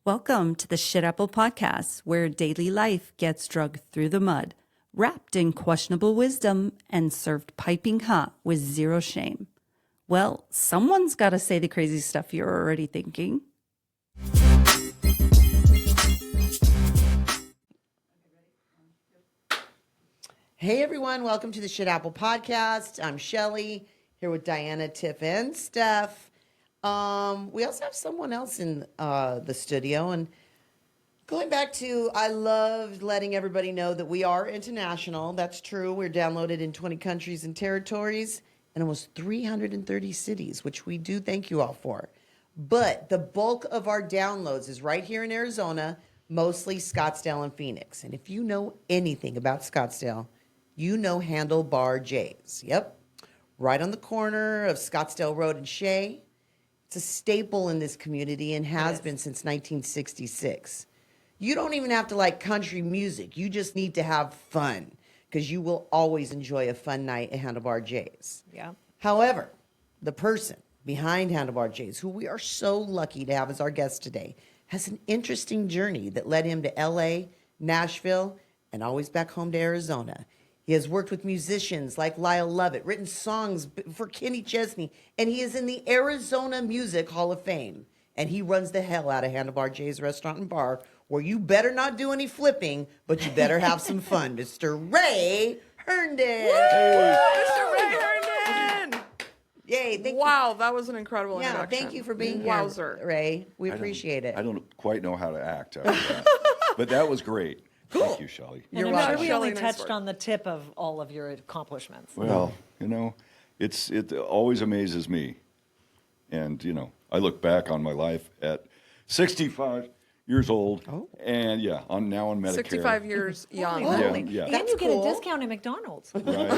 Welcome to the Shit Apple Podcast, where daily life gets dragged through the mud, wrapped in questionable wisdom, and served piping hot with zero shame. Well, someone's got to say the crazy stuff you're already thinking. Hey everyone, welcome to the Shit Apple Podcast. I'm Shelly, here with Diana, Tiff, and Steph. We also have someone else in the studio, and going back to, I love letting everybody know that we are international. That's true. We're downloaded in 20 countries and territories and almost 330 cities, which we do thank you all for. But the bulk of our downloads is right here in Arizona, mostly Scottsdale and Phoenix. And if you know anything about Scottsdale, you know Handlebar J's. Yep. Right on the corner of Scottsdale Road and Shea. It's a staple in this community and has been since 1966. You don't even have to like country music. You just need to have fun because you will always enjoy a fun night at Handlebar J's. Yeah. However, the person behind Handlebar J's, who we are so lucky to have as our guest today, has an interesting journey that led him to LA, Nashville, and always back home to Arizona. He has worked with musicians like Lyle Lovett, written songs for Kenny Chesney, and he is in the Arizona Music Hall of Fame. And he runs the hell out of Handlebar J's Restaurant and Bar, where you better not do any flipping, but you better have some fun. Mr. Ray Herndon. Hey. Mr. Ray Herndon. Yay. Thank Wow, that was an incredible you. Yeah, introduction. thank you for being Wowzer. here, Ray. We appreciate it. I don't quite know how to act after that. But that was great. Thank you, Shelly. You're And I'm welcome. sure we only Nice touched work. on the tip of all of your accomplishments. Well, you know, it always amazes me. And, you know, I look back on my life at 65 years old. Oh. And, yeah, I'm now on Medicare. 65 years young. Holy, Yeah. And That's you get cool. a discount at McDonald's. Right?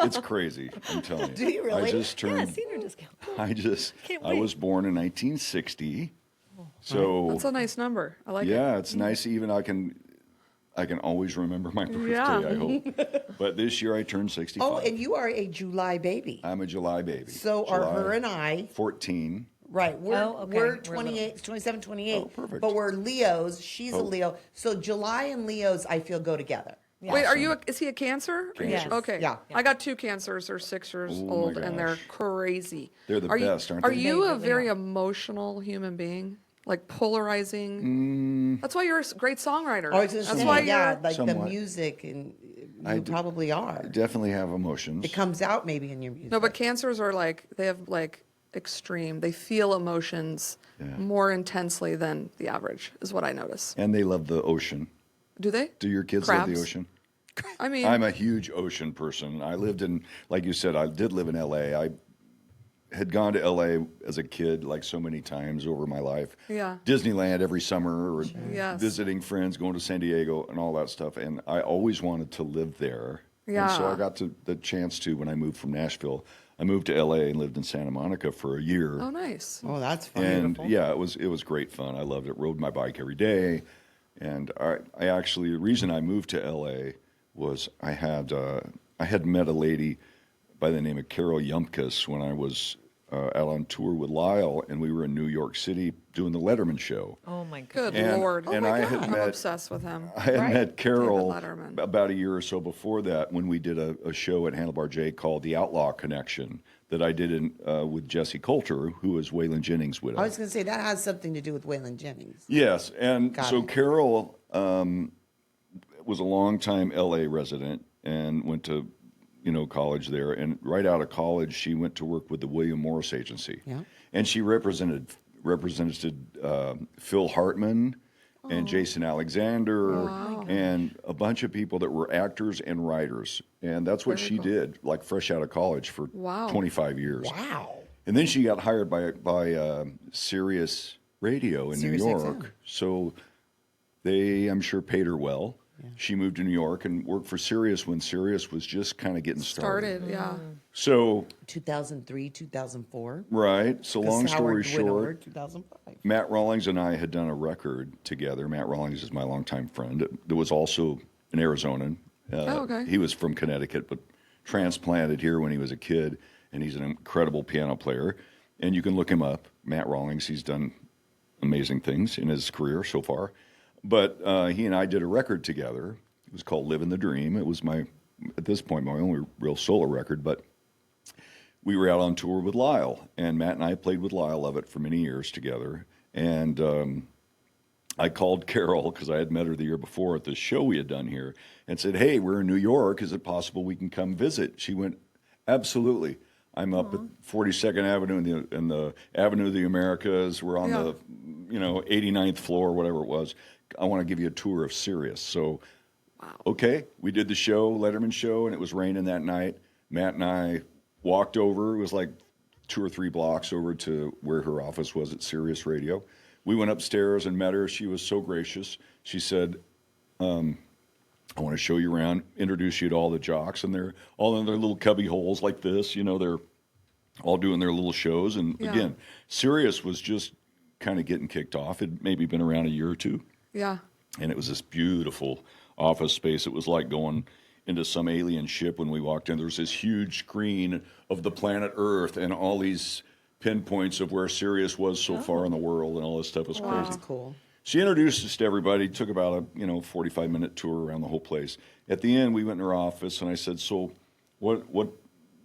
It's crazy, I'm telling you. Do you really? I just Yeah, turned, senior discount. Can't I wait. was born in 1960. So, That's a nice number. I like it. yeah, it's nice. Even I can always remember my birthday, Yeah. I hope. But this year I turned 65. Oh, and you are a July baby. I'm a July baby. So are July her and I. 14. Right. We're, Oh, okay. we're We're 28, 27, 28. Oh, perfect. But we're Leos. She's a Oh. Leo. So July and Leos, I feel, go together. Yeah. Wait, is he a Cancer? Cancer. Yes. Okay. Yeah. I got two Cancers. They're 6 years Oh, my old, and they're gosh. crazy. They're the are best, you, aren't Are they? you They a really very are. emotional human being? Like polarizing? Mm, That's why you're a great songwriter. I was gonna That's say, why yeah, you're. like the Somewhat. music, and I you do- probably are. definitely have emotions. It comes out maybe in your music. No, but Cancers are like, they have like extreme. They feel emotions Yeah. more intensely than the average, is what I notice. And they love the ocean. Do they? Do your kids love the Crabs? ocean? I mean, I'm a huge ocean person. I lived in, like you said, I did live in LA. I had gone to LA as a kid like so many times over my life. Yeah. Disneyland every summer, or Yes. visiting friends, going to San Diego and all that stuff. And I always wanted to live there. And so Yeah. I got the chance to when I moved from Nashville. I moved to LA and lived in Santa Monica for a year. oh, nice. Oh, that's fun. And yeah, it was great fun. I loved it. Rode my bike every day, and I actually the reason I moved to L.A. was I had met a lady by the name of Carol Yumpkus when I was out on tour with Lyle, and we were in New York City doing the Letterman show. Oh my God. Good And- Lord. and I had I'm met- obsessed with him. I had met Carol David Letterman. about a year or so before that when we did a show at Handlebar J called The Outlaw Connection that I did with Jesse Coulter, who was Waylon Jennings' widow. I was going to say that has something to do with Waylon Jennings. Yes, and Got so it. Carol was a longtime LA resident and went to college there. And right out of college, she went to work with the William Morris Agency. Yeah. And she represented Phil Hartman and Jason Alexander and a bunch of people that were actors and writers. And that's what Very she cool. did, like fresh out of college for Wow. 25 years. Wow. And then she got hired by Sirius Radio in Sirius New XM. York. So they, I'm sure, paid her well. She moved to New York and worked for Sirius when Sirius was just kind of getting started. Yeah. So, 2003, 2004. right. So, long story short, 2005. Matt Rawlings and I had done a record together. Matt Rawlings is my longtime friend. There was also an Arizonan. Oh, okay. He was from Connecticut, but transplanted here when he was a kid, and he's an incredible piano player. And you can look him up, Matt Rawlings. He's done amazing things in his career so far. But he and I did a record together. It was called Living the Dream. It was at this point, my only real solo record, but we were out on tour with Lyle, and Matt and I played with Lyle Lovett for many years together. And I called Carol, because I had met her the year before at this show we had done here, and said, hey, we're in New York. Is it possible we can come visit? She went, absolutely. I'm up at 42nd Avenue in the Avenue of the Americas. We're on the 89th floor, whatever it was. I want to give you a tour of Sirius. So, okay, we did the show, Letterman show, and it was raining that night. Matt and I walked over. It was like 2 or 3 blocks over to where her office was at Sirius Radio. We went upstairs and met her. She was so gracious. She said, I want to show you around, introduce you to all the jocks, and they're all in their little cubby holes like this. They're all doing their little shows. And again, Sirius was just kind of getting kicked off. It maybe been around a year or two. Yeah. And it was this beautiful office space. It was like going into some alien ship when we walked in. There was this huge screen of the planet Earth and all these pinpoints of where Sirius was so far in the world, and all this stuff was crazy. That's cool. She introduced us to everybody, took about a 45-minute tour around the whole place. At the end, we went in her office, and I said, so what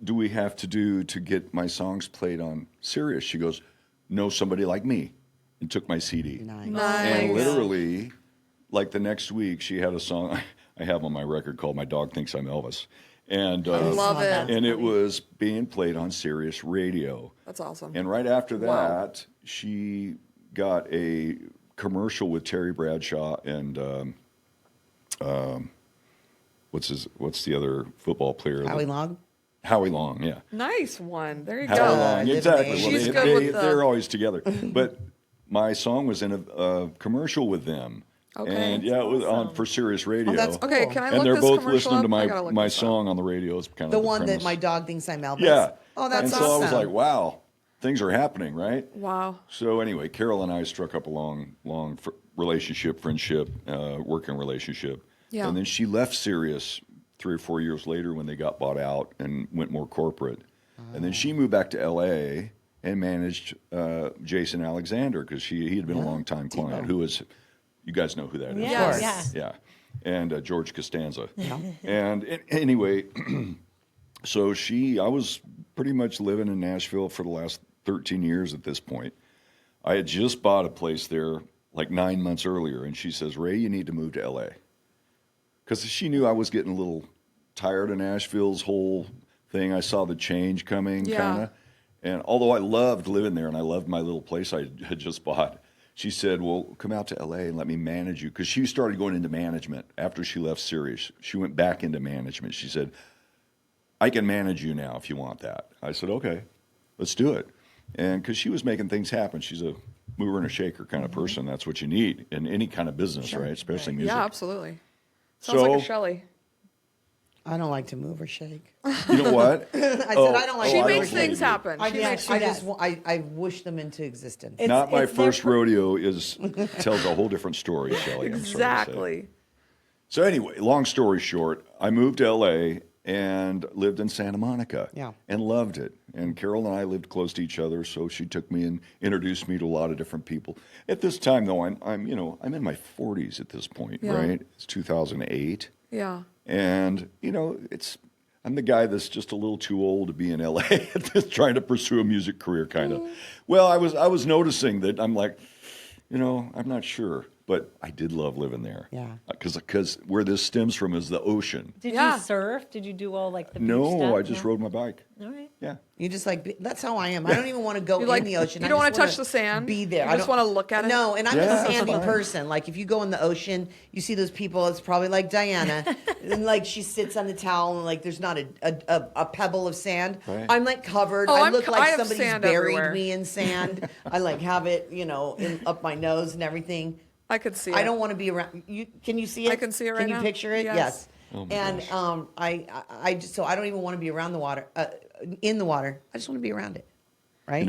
do we have to do to get my songs played on Sirius? She goes, know somebody like me, and took my CD. Nice. And literally, like the next week, she had a song I have on my record called My Dog Thinks I'm Elvis. And I love it. And it was being played on Sirius Radio. That's awesome. And right after that, she got a commercial with Terry Bradshaw and what's the other football player? Howie Long? Howie Long, yeah. Nice one. There you Howie go. Long, exactly. She's good with they're always together. But my song was in a commercial with them. Okay. And it was on for Sirius Radio. Oh, that's cool. Okay, can I And look they're this both commercial listening to up? I gotta look my this up. song on the radio. Is kind of The one that premise. my dog thinks I'm Elvis? Yeah. Oh, that's and awesome. so I was like, wow, things are happening, right? Wow. So anyway, Carol and I struck up a long relationship, friendship, working relationship. Yeah. And then she left Sirius 3 or 4 years later when they got bought out and went more corporate. And then she moved back to L.A. and managed Jason Alexander because he had been a long-time client who was, you guys know who that is. Yes. Yes. Yeah. Yeah. And George Costanza. And anyway, so I was pretty much living in Nashville for the last 13 years at this point. I had just bought a place there like 9 months earlier, and she says, Ray, you need to move to L.A. Because she knew I was getting a little tired of Nashville's whole thing. I saw the change coming, kind of. And although I loved living there and I loved my little place I had just bought, she said, well, come out to L.A. and let me manage you. Because she started going into management after she left Sirius. She went back into management. She said, I can manage you now if you want that. I said, okay, let's do it. And because she was making things happen. She's a mover and a shaker kind of person. That's what you need in any kind of business, right? Especially music. Yeah, absolutely. Sounds like a So- Shelley. I don't like to move or shake. You know what? I said I don't like She to move makes or shake. things happen. I She just, makes I does. just, I wish them into existence. It's- Not my it's their first rodeo tells a whole different story, Shelley. I'm sorry to say. Exactly. So anyway, long story short, I moved to L.A. and lived in Santa Monica. Yeah. And loved it. And Carol and I lived close to each other, so she took me and introduced me to a lot of different people. At this time, though, I'm in my 40s at this point, Yeah. right? It's 2008, Yeah. and I'm the guy that's just a little too old to be in L.A. trying to pursue a music career, kind of. Well, I was noticing that I'm like, I'm not sure. But I did love living there. Yeah. Because where this stems from is the ocean. Did Yeah. you surf? Did you do all like the beach No, stuff? I just rode my bike. All right. Yeah. You just that's how I am. I don't even want to go You in like- the ocean. you I don't just wanna touch wanna the sand? Be there. You I just don't- wanna look at it? No, and I'm Yeah. a sandy person. Like if you go in the ocean, you see those people. It's probably like Diana, and like she sits on the towel and like there's not a pebble of sand. Right. I'm like covered. Oh, I I'm look co- like I have somebody's sand buried everywhere. me in sand. I like have it, up my nose and everything. I could see it. I don't want to be around. Can you see it? I can see it right Can now. you picture it? Yes. Oh my and gosh. I just so I don't even want to be around the water, in the water. I just want to be around it, right?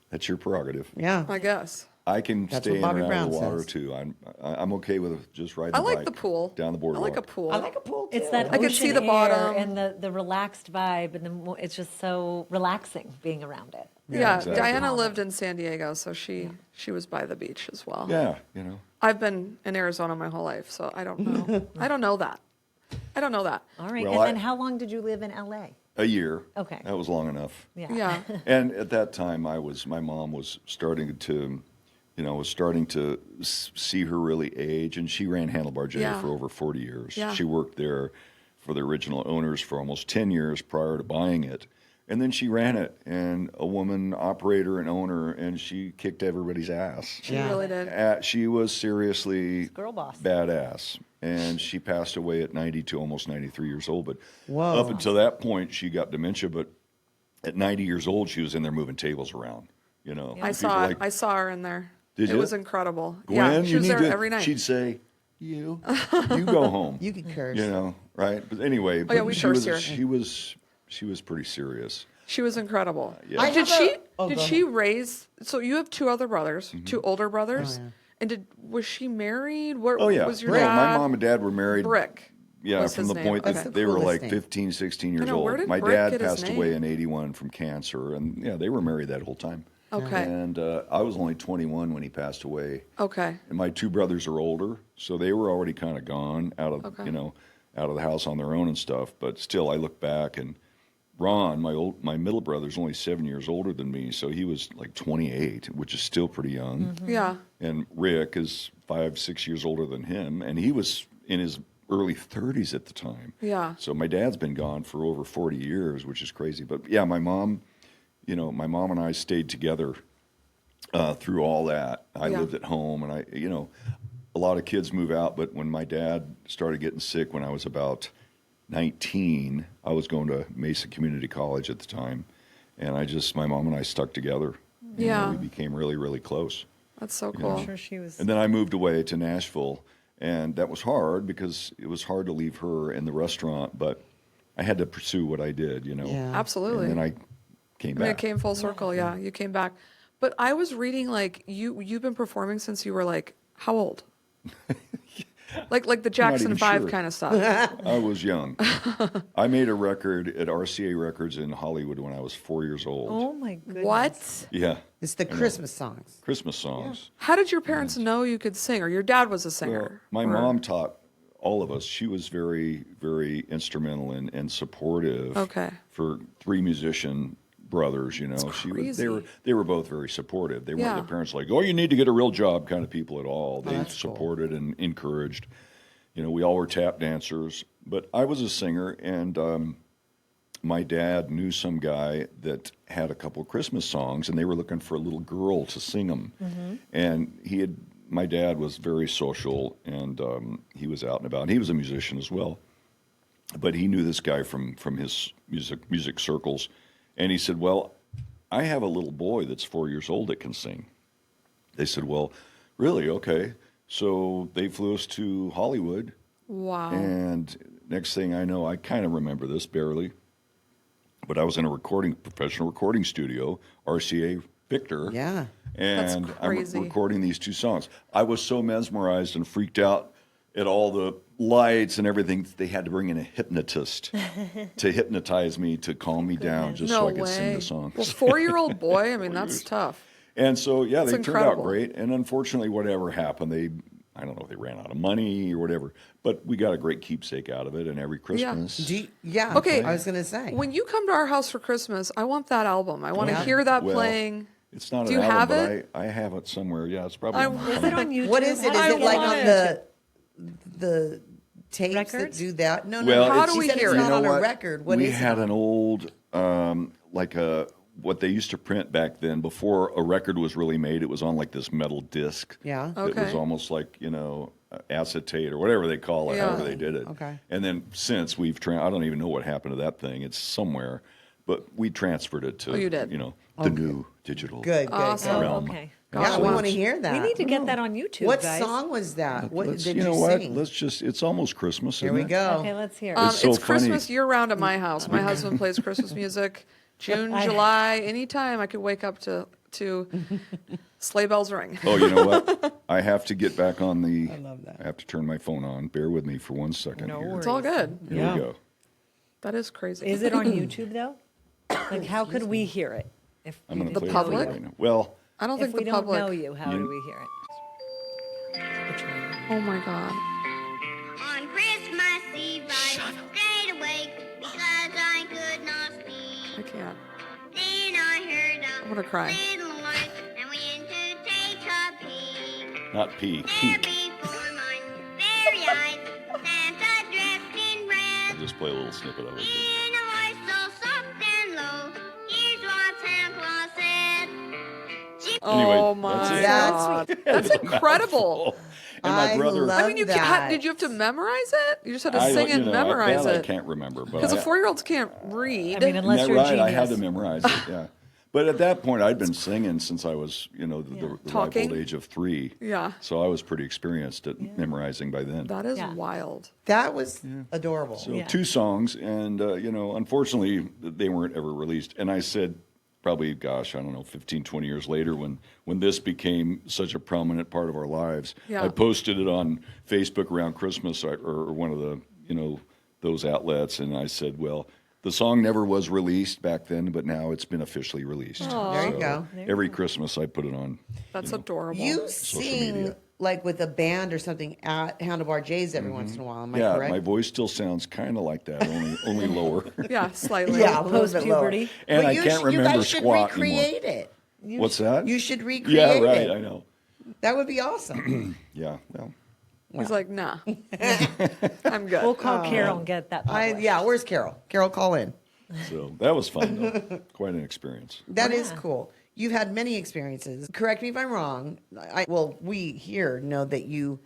That's your prerogative. Yeah. I guess. I can That's stay what in Bobby and out of the Brown water says. too. I'm okay with just riding I the like bike the pool. down the I boardwalk. like a pool. I like a pool too. It's that I can see ocean the bottom. air and the relaxed vibe, and it's just so relaxing being around it. Yeah, exactly. Diana lived in San Diego, so she was by the beach as well. Yeah, you know. I've been in Arizona my whole life, so I don't know. I don't know that. I don't know that. All right. Well, and then I- how long did you live in LA? A year. Okay. That was long enough. Yeah. Yeah. And at that time, my mom was starting to, see her really age, and she ran Handlebar J Yeah. for over 40 years. Yeah. She worked there for the original owners for almost 10 years prior to buying it. And then she ran it, and a woman operator and owner, and she kicked everybody's ass. She Yeah. really did. She was seriously Girl boss. badass, and she passed away at 92, almost 93 years old. But Whoa. up until that point, she got dementia. But at 90 years old, she was in there moving tables around. You know, I And saw people it. like, I saw her in there. Did it you? was incredible. Gwen, yeah, she you was need there to, every night. She'd say, you go home. You could curse. You know, right? But anyway, Oh, yeah, we she curse was here. she was pretty serious. She was incredible. Yeah. I Did have she? a- oh, did go she raise? So you have two other brothers, Mm-hmm. two older brothers, and was she married? Where Oh yeah, was your Right. dad? My mom and dad were married. Brick. Yeah, was from his the name. point that Okay. the they were coolest like name. 15, 16 years know, where old. did My Brick dad get his passed away name? in 81 from cancer, and yeah, they were married that whole time. Okay. And I was only 21 when he passed away. Okay. And my two brothers are older, so they were already kind of gone out of Okay. out of the house on their own and stuff. But still, I look back, and Ron, my middle brother, is only 7 years older than me, so he was like 28, which is still pretty young. Yeah. And Rick is 5, 6 years older than him, and he was in his early 30s at the time. Yeah. So my dad's been gone for over 40 years, which is crazy. But yeah, my mom and I stayed together through all that. I Yeah. lived at home, and a lot of kids move out, but when my dad started getting sick when I was about 19, I was going to Mesa Community College at the time, and my mom and I stuck together. You know, Yeah. we became really, really close. That's so know. cool. I'm sure she was. And then I moved away to Nashville, and that was hard because it was hard to leave her in the restaurant, but I had to pursue what I did, Yeah. Absolutely. And then I came I mean, it back. came full circle. Yeah, you came back. But I was reading like you've been performing since you were like how old? like the Jackson even 5 sure. kind of stuff. I was young. I made a record at RCA Records in Hollywood when I was 4 years old. Oh my goodness. What? Yeah, It's the Christmas songs. Christmas songs. How did your parents know you could sing, or your dad was a Well, singer? my Or- mom taught all of us. She was very, very instrumental and supportive. Okay. For three musician brothers, she was, crazy. they were both very supportive. They weren't Yeah. the parents like, oh, you need to get a real job kind of people at all. They that's cool. supported and encouraged. We all were tap dancers, but I was a singer, and my dad knew some guy that had a couple of Christmas songs, and they were looking for a little girl to sing them. And my dad was very social, and he was out and about. And he was a musician as well, but he knew this guy from his music circles, and he said, "Well, I have a little boy that's 4 years old that can sing." They said, "Well, really? Okay." So they flew us to Hollywood. Wow. And next thing I know, I kind of remember this barely, but I was in a professional recording studio, RCA Victor. Yeah. And That's I'm crazy. recording these two songs. I was so mesmerized and freaked out at all the lights and everything. They had to bring in a hypnotist to hypnotize me, to calm me down, just no so I could way. sing the songs. Well, 4-year-old boy. I mean, that's tough. And so, yeah, they That's turned out incredible. great. And unfortunately, whatever happened, I don't know if they ran out of money or whatever, but we got a great keepsake out of it. And every Christmas, Okay. I was going to say. When you come to our house for Christmas, I want that album. I want to Yeah. hear that Well, playing. it's not Do an you album, have but it? I have it somewhere. Yeah, it's probably. Is it on YouTube? What is it? Is I it like want on it. the tapes Records? that do that? No, Well, no. How it's- do we She said hear it's it? not You on know a what? record. What we is had it? an old, what they used to print back then before a record was really made. It was on like this metal disc. Yeah. It was Okay. almost like, acetate or whatever they call it, Yeah. however they did it. Okay. And then since I don't even know what happened to that thing. It's somewhere, but we transferred it to, Oh, you did? the new digital Good, good, Awesome. good. Oh, realm. okay. Yeah, Gosh, we wow. want to hear that. We need to get that on YouTube, What guys. song was that? What Let's- did you you know what? sing? It's almost Christmas. Here isn't we it? go. Okay, let's hear it. It's so It's funny. Christmas year round at my house. My husband plays Christmas music. June, July, anytime I could wake up to Sleigh Bells Ring. Oh, you know what? I have to get back on the. I love that. I have to turn my phone on. Bear with me for 1 second No here. It's all good. Here Yeah. we go. That is crazy. Is it on YouTube though? Like, how could we hear it If I'm we going to didn't play The it for you public? right now. Well, I don't If think we the don't public. know you, how do we hear it? Oh my god. On Christmas Eve, I stayed awake because I could not sleep. I can't. Then I heard a I'm gonna cry. little noise and went to take a peek. not pee, There peek. before my very eyes, Santa dressed in I'll red. just play a little snippet of it. In a voice so soft and low, here's what Santa Claus said. Oh Anyway, my that's it. god. That's incredible. And my I brother, love I mean, that. did you have to memorize it? You just had to I, sing you and know, memorize that I it. can't remember. Because the 4-year-olds can't read. I mean, Isn't unless that you're a right? genius. I had to memorize it, yeah. But at that point, I'd been singing since I was, the ripe Talking? old age of 3. Yeah. So I was pretty experienced at memorizing by then. That is Yeah. wild. That was adorable. So 2 songs, and unfortunately, they weren't ever released. And I said, probably, gosh, I don't know, 15, 20 years later, when this became such a prominent part of our lives, Yeah. I posted it on Facebook around Christmas or one of the, those outlets, and I said, well, the song never was released back then, but now it's been officially released. There you go. Every Christmas, I put it on. That's adorable. You sing media. like with a band or something at Handlebar J's every once in a while. Am I Yeah, correct? my voice still sounds kind of like that, only lower. Yeah, slightly. Yeah, a little bit lower. Post-puberty. And But I you can't you remember guys should squat anymore. recreate it. What's that? You should recreate Yeah, right. it. I know. That would be awesome. Yeah, well, He's like, nah. I'm good. We'll call Carol and get that published. Where's Carol? Carol, call in. so that was fun though. Quite an experience. That is cool. You've had many experiences. Correct me if I'm wrong. We here know that you,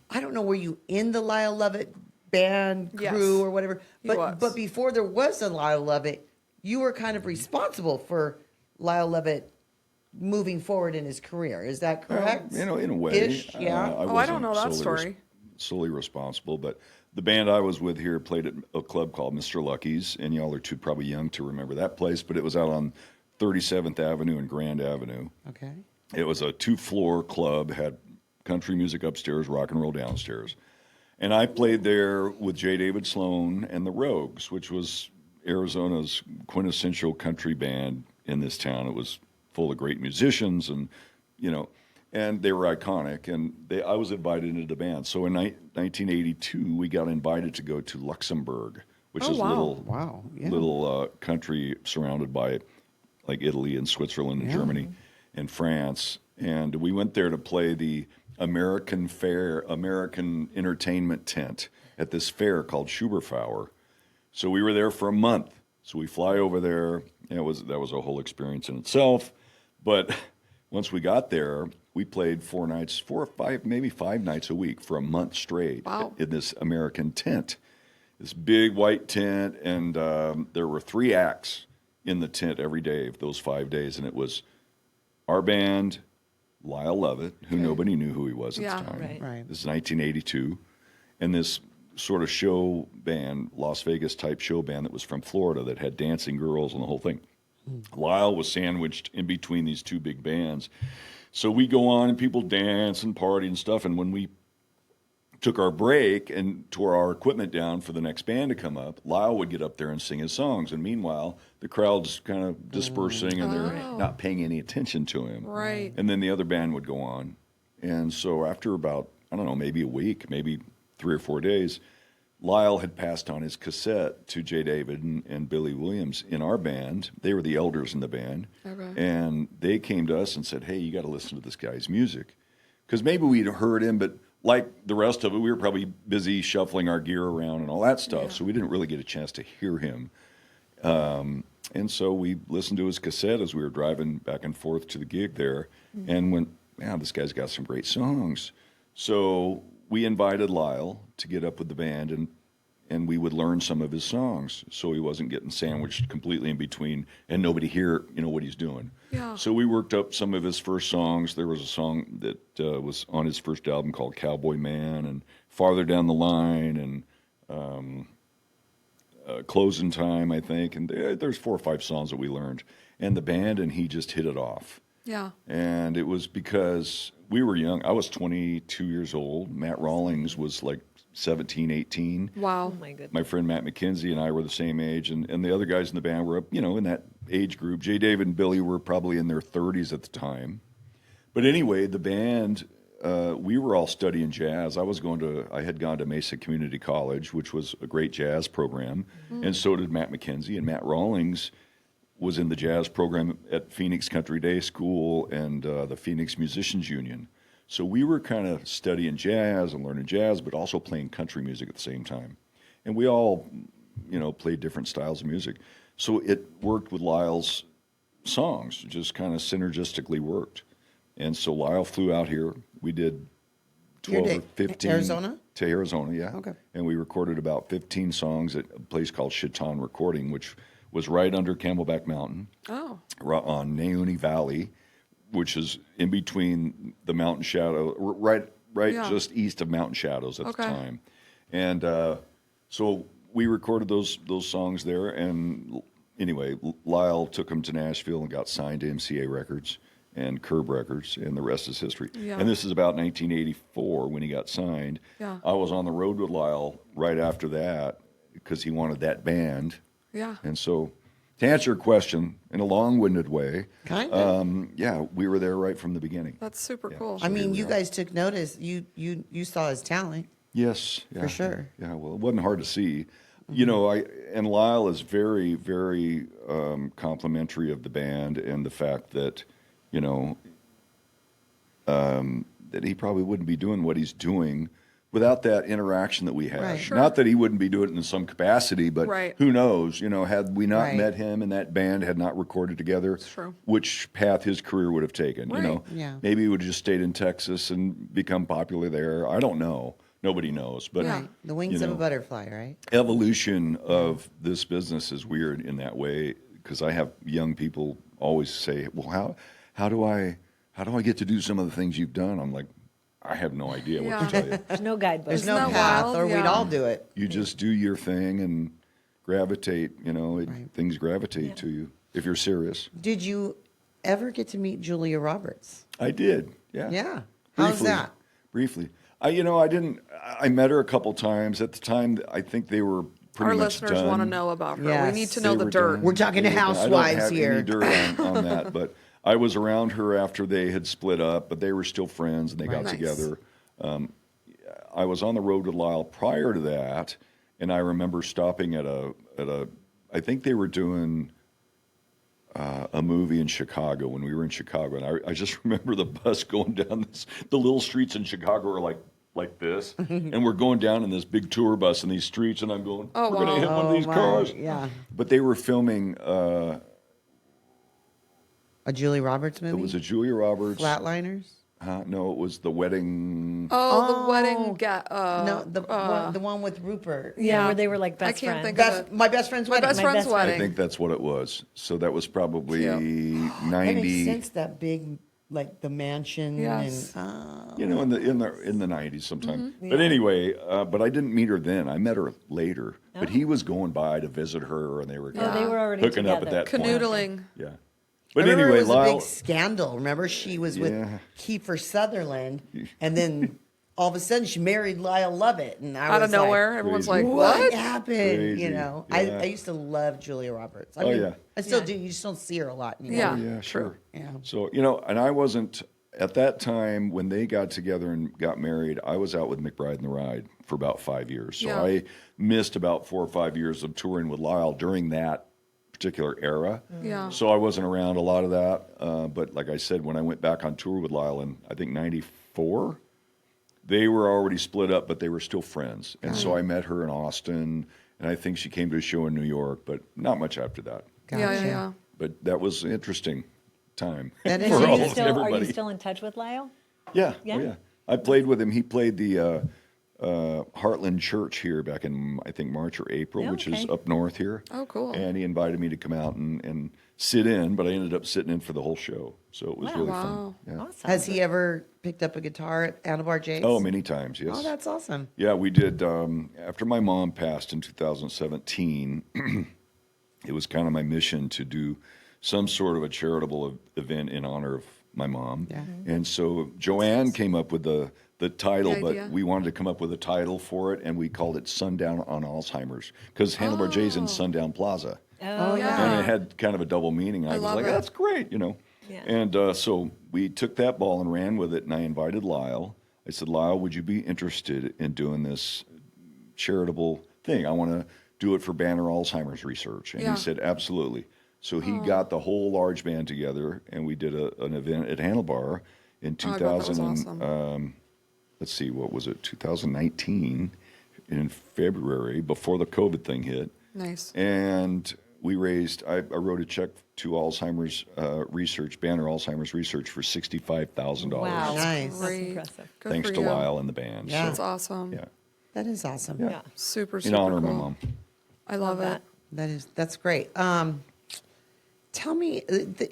I don't know, were you in the Lyle Lovett band Yes. crew or whatever? He was. But before there was a Lyle Lovett, you were kind of responsible for Lyle Lovett moving forward in his career. Is that correct? In a way. Ish, yeah. I don't wasn't know that solely story. solely responsible, but the band I was with here played at a club called Mr. Lucky's, and y'all are too probably young to remember that place, but it was out on 37th Avenue and Grand Avenue. Okay. It was a 2-floor club, had country music upstairs, rock and roll downstairs. And I played there with J. David Sloan and the Rogues, which was Arizona's quintessential country band in this town. It was full of great musicians and, and they were iconic. And I was invited into the band. So in 1982, we got invited to go to Luxembourg, which is Wow. Yeah. little country surrounded by like Italy and Switzerland and Germany and France. And we went there to play the American entertainment tent at this fair called Schuberfauer. So we were there for a month. So we fly over there. And that was a whole experience in itself. But once we got there, we played 4 or 5, maybe 5 nights a week for a month straight in this American tent. This big white tent, and there were 3 acts in the tent every day of those 5 days, and it was our band, Lyle Lovett, who nobody knew who he was at the time. Right. This is 1982, and this sort of show band, Las Vegas type show band that was from Florida that had dancing girls and the whole thing. Lyle was sandwiched in between these 2 big bands. So we go on and people dance and party and stuff, and when we took our break and tore our equipment down for the next band to come up, Lyle would get up there and sing his songs. And meanwhile, the crowd's kind of dispersing and they're not paying any attention to him. Right. And then the other band would go on. And so after about, I don't know, maybe a week, maybe 3 or 4 days, Lyle had passed on his cassette to J. David and Billy Williams in our band. They were the elders in the band. Okay. And they came to us and said, hey, you got to listen to this guy's music. Because maybe we'd heard him, but like the rest of it, we were probably busy shuffling our gear around and all that stuff, so we didn't really get a chance to hear him. And so we listened to his cassette as we were driving back and forth to the gig there and went, man, this guy's got some great songs. So we invited Lyle to get up with the band, and we would learn some of his songs so he wasn't getting sandwiched completely in between and nobody hear what he's doing. Yeah. So we worked up some of his first songs. There was a song that was on his first album called Cowboy Man and Farther Down the Line and Closing Time, I think. And there's 4 or 5 songs that we learned. And the band and he just hit it off. Yeah. And it was because we were young. I was 22 years old. Matt Rawlings was like 17, 18. Wow. Oh my goodness. My friend Matt McKenzie and I were the same age, and the other guys in the band were up, in that age group. J. David and Billy were probably in their 30s at the time. But anyway, the band, we were all studying jazz. I had gone to Mesa Community College, which was a great jazz program, and so did Matt McKenzie. And Matt Rawlings was in the jazz program at Phoenix Country Day School and the Phoenix Musicians Union. So we were kind of studying jazz and learning jazz, but also playing country music at the same time. And we all, played different styles of music. So it worked with Lyle's songs, it just kind of synergistically worked. And so Lyle flew out here. We did 12 or 15. Arizona? To Arizona, yeah. Okay. And we recorded about 15 songs at a place called Chiton Recording, which was right under Camelback Mountain. Oh. On Naouni Valley, which is in between the mountain shadow, right just east of Mountain Shadows at the time. And so we recorded those songs there. And anyway, Lyle took them to Nashville and got signed to MCA Records and Curb Records, and the rest is history. Yeah. And this is about 1984 when he got signed. Yeah. I was on the road with Lyle right after that because he wanted that band. Yeah. And so, to answer your question in a long-winded way, Kind of. yeah, we were there right from the beginning. That's super cool. I mean, you guys took notice. You saw his talent. Yes, yeah, For sure. Yeah, well, it wasn't hard to see. And Lyle is very, very complimentary of the band and the fact that, that he probably wouldn't be doing what he's doing without that interaction that we had. Right. Sure. Not that he wouldn't be doing it in some capacity, but who knows? Had we not met him and that band had not recorded together, true. which path his career would have taken. Right. Yeah. Maybe he would have just stayed in Texas and become popular there. I don't know. Nobody knows. But Yeah. The wings of a butterfly, right? evolution of this business is weird in that way because I have young people always say, "Well, how do I get to do some of the things you've done?" I'm like, I have no idea what to tell you. There's no guidebook. There's Isn't no that path, wild? or we'd Yeah. all do it. You just do your thing and gravitate. Things gravitate to you if you're serious. Did you ever get to meet Julia Roberts? I did. Yeah. Yeah. How's that? Briefly. I didn't. I met her a couple times. At the time, I think they were pretty Our much listeners done. want to know about her. Yes. We need to know They the were dirt. done. We're talking to They were done. housewives I don't have here. any dirt on that, but I was around her after they had split up, but they were still friends and they got Nice. together. I was on the road with Lyle prior to that, and I remember stopping at a. I think they were doing a movie in Chicago when we were in Chicago, and I just remember the bus going down the little streets in Chicago are like this, and we're going down in this big tour bus in these streets, and I'm going, Oh, we're going to wow. hit one of these my, cars. yeah. But they were filming. A Julia Roberts movie? It was a Julia Roberts. Flatliners? No, it was the wedding. Oh, the wedding. No, the one with Rupert. Yeah, where they were like I best can't friends. think of it. My best friend's My wedding. best My friend's best friend. I wedding. think that's what it was. So that was probably That makes 90. sense. That big, like the mansion. Yes. And, In the 90s sometime. But anyway, but I didn't meet her then. I met her later. But he was going by to visit her, and they were Oh, they were already hooking up at together. that point. Canoodling. Yeah. I But remember anyway, it was a Lyle. big scandal. Remember, she was with Yeah. Kiefer Sutherland, and then all of a sudden she married Lyle Lovett, and I Out was of nowhere, everyone's like, Crazy. like, "What?" happened? Crazy. Yeah. I used to love Julia Roberts. I Oh, mean, yeah. I still do. You just don't see her a lot anymore. Yeah. Yeah, True. sure. Yeah. So, and I wasn't, at that time when they got together and got married, I was out with McBride and the Ride for about 5 years. So Yeah. I missed about 4 or 5 years of touring with Lyle during that particular era. Yeah. So I wasn't around a lot of that. But like I said, when I went back on tour with Lyle in, I think, 94, they were already split up, but they were still friends. And so I met her in Austin, and I think she came to a show in New York, but not much after that. Yeah. But that was an interesting time That is for Are all you, of still, are everybody. you still in touch with Lyle? Yeah. Yeah? Oh, yeah. I played with him. He played the Heartland Church here back in, I think, March or April, which is Okay. up north here. Oh, cool. And he invited me to come out and sit in, but I ended up sitting in for the whole show. So it was Wow. really Wow. fun. Yeah. Awesome. Has he ever picked up a guitar at Handlebar J's? Oh, many times, yes. Oh, that's awesome. Yeah, we did. After my mom passed in 2017, it was kind of my mission to do some sort of a charitable event in honor of my mom. Yeah. And so Joanne came up with the title, The but idea. we wanted to come up with a title for it, and we called it Sundown on Alzheimer's, because Handlebar J's in Sundown Plaza. Oh, yeah. And it had kind of a double meaning. I was love like, it. that's great, you know. Yeah. And so we took that ball and ran with it, and I invited Lyle. I said, Lyle, would you be interested in doing this charitable thing? I want to do it for Banner Alzheimer's research. And Yeah. he said, absolutely. So he got the whole large band together, and we did an event at Handlebar in Oh, I bet that was 2000. awesome. Let's see, what was it? 2019 in February, before the COVID thing hit. Nice. And we raised, I wrote a check to Alzheimer's research, Banner Alzheimer's research, for $65,000. Wow. Nice. That's Great. impressive. Good Thanks for to you. Lyle and the band. Yeah. That's awesome. Yeah. That is awesome. Yeah. Super, In super honor cool. of my mom. I love it. that. That's great. Tell me,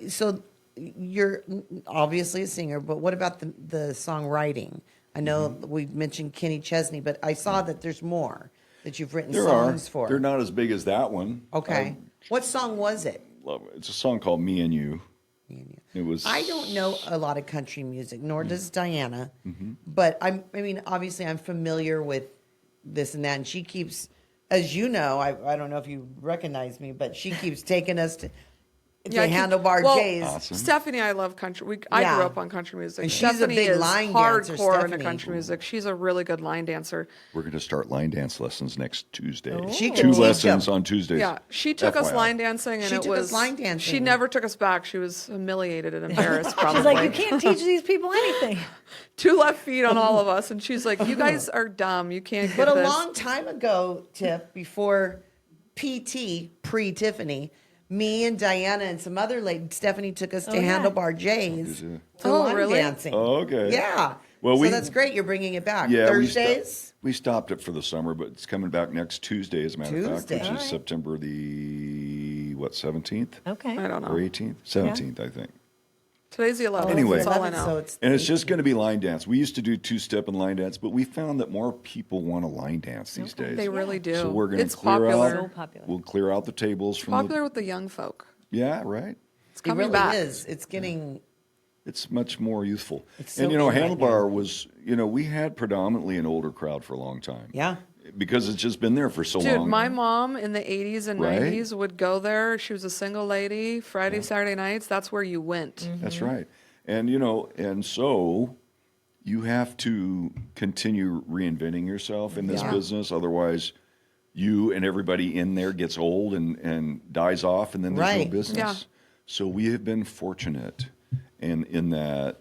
so you're obviously a singer, but what about the songwriting? I know we mentioned Kenny Chesney, but I saw that there's more that you've written There songs are. for. They're not as big as that one. Okay. What song was it? Love it. It's a song called Me and You. It was. I don't know a lot of country music, nor Mm-hmm. does Diana. But I mean, obviously, I'm familiar with this and that, and she keeps, as you know, I don't know if you recognize me, but she keeps taking us to I keep- Handlebar well, J's. Awesome. Stephanie, I love country. I Yeah. grew up on country music. And she's a Stephanie big is line dancer, hardcore into Stephanie. country music. She's a really good line dancer. We're going to start line dance lessons next Tuesday. She Two can teach lessons them. on Tuesdays. Yeah, she took us FYI. line dancing, and She it took us was line She dancing. never took us back. She was humiliated and embarrassed. Probably. She's like, you can't teach these people anything. 2 left feet on all of us, and she's like, "You guys are dumb. You can't." But get a this. long time ago, Tiff, before PT, pre-Tiffany, me and Diana and some other lady, Stephanie took us to yeah. Handlebar J's you? to Oh, line really? dancing. Oh, okay. Yeah. Well, so we- that's great. You're bringing it back. Yeah, Thursdays? we stopped it for the summer, but it's coming back next Tuesday, as a matter of fact, Tuesday. which All is right. September the 17th Okay. I don't know. or 18th, 17th, I think. Today's the 11th. Anyway. That's all I know. So it's And it's just going to be line dance. We used to do two-step and line dance, but we found that more people want to line dance these days. They really do. So we're going to It's clear popular. So out. popular. We'll clear out the tables from Popular with the young folk. Yeah, right. It's it coming really back. is. It's getting. It's much more youthful. It's so and big right Handlebar was, we had predominantly an older crowd for a long time. Yeah. Because it's just been there for so Dude, long. my mom in the 80s and Right? 90s would go there. She was a single lady. Friday, Saturday nights, that's where you went. That's right. And and so you have to continue reinventing yourself in this Yeah. business. Otherwise, you and everybody in there gets old and dies off, and then there's Right. no business. Yeah. So we have been fortunate, and in that,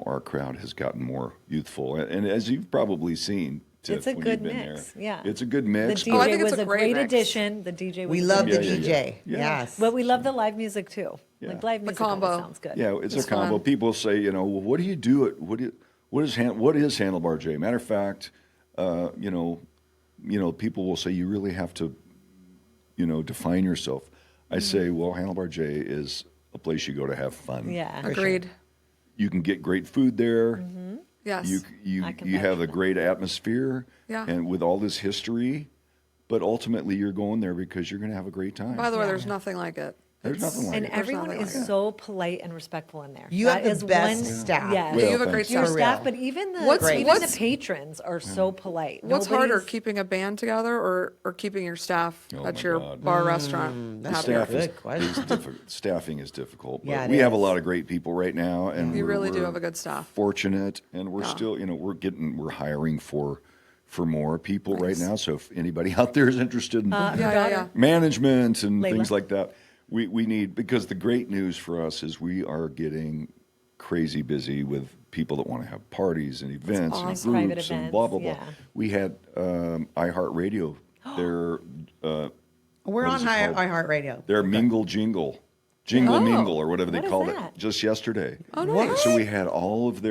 our crowd has gotten more youthful. And as you've probably seen, Tiff, It's a when good you've been mix, there, yeah. it's a good The mix. DJ I think it's was a a great great mix. addition. The DJ was We love great. the Yeah, yeah, DJ. yeah. Yes. But we love the live music too. Yeah. Like live The music always combo. sounds good. Yeah, it's It's a combo. fun. People say, well, what do you do? What is Handlebar J? Matter of fact, people will say you really have to, define yourself. I say, well, Handlebar J is a place you go to have fun. Yeah. Agreed. You can get great food there. Yes. You I can you have vouch a for great atmosphere. Yeah. And with all this history, but ultimately you're going there because you're going to have a great time. By the way, there's nothing like it. There's nothing like And it. everyone nothing is like it. so polite and respectful in there. You That have is the best one- staff. Yes. Yeah, you have a Well, great thanks. Your staff. For real. staff, but even the What's- even what's- the patrons are so polite. What's harder, Nobody's- keeping a band together or keeping your staff Oh at my your God. bar restaurant that's happier? Staff is Good question. difficult. Staffing is difficult. But Yeah, it we have a is. lot of great people right now, and You really do we're have a good staff. Fortunate, and we're Yeah. still, we're hiring for more people right now. So if anybody out there is interested in Yeah. management and Layla. things like that, we need, because the great news for us is we are getting crazy busy with people that want to have parties and events and awesome. Private groups and blah blah events, blah. yeah. We had iHeartRadio. Their We're what on is it called? iHeartRadio. Their Jingle Oh, Mingle, or whatever they what is called that? it, just yesterday. Oh, nice. So we had all of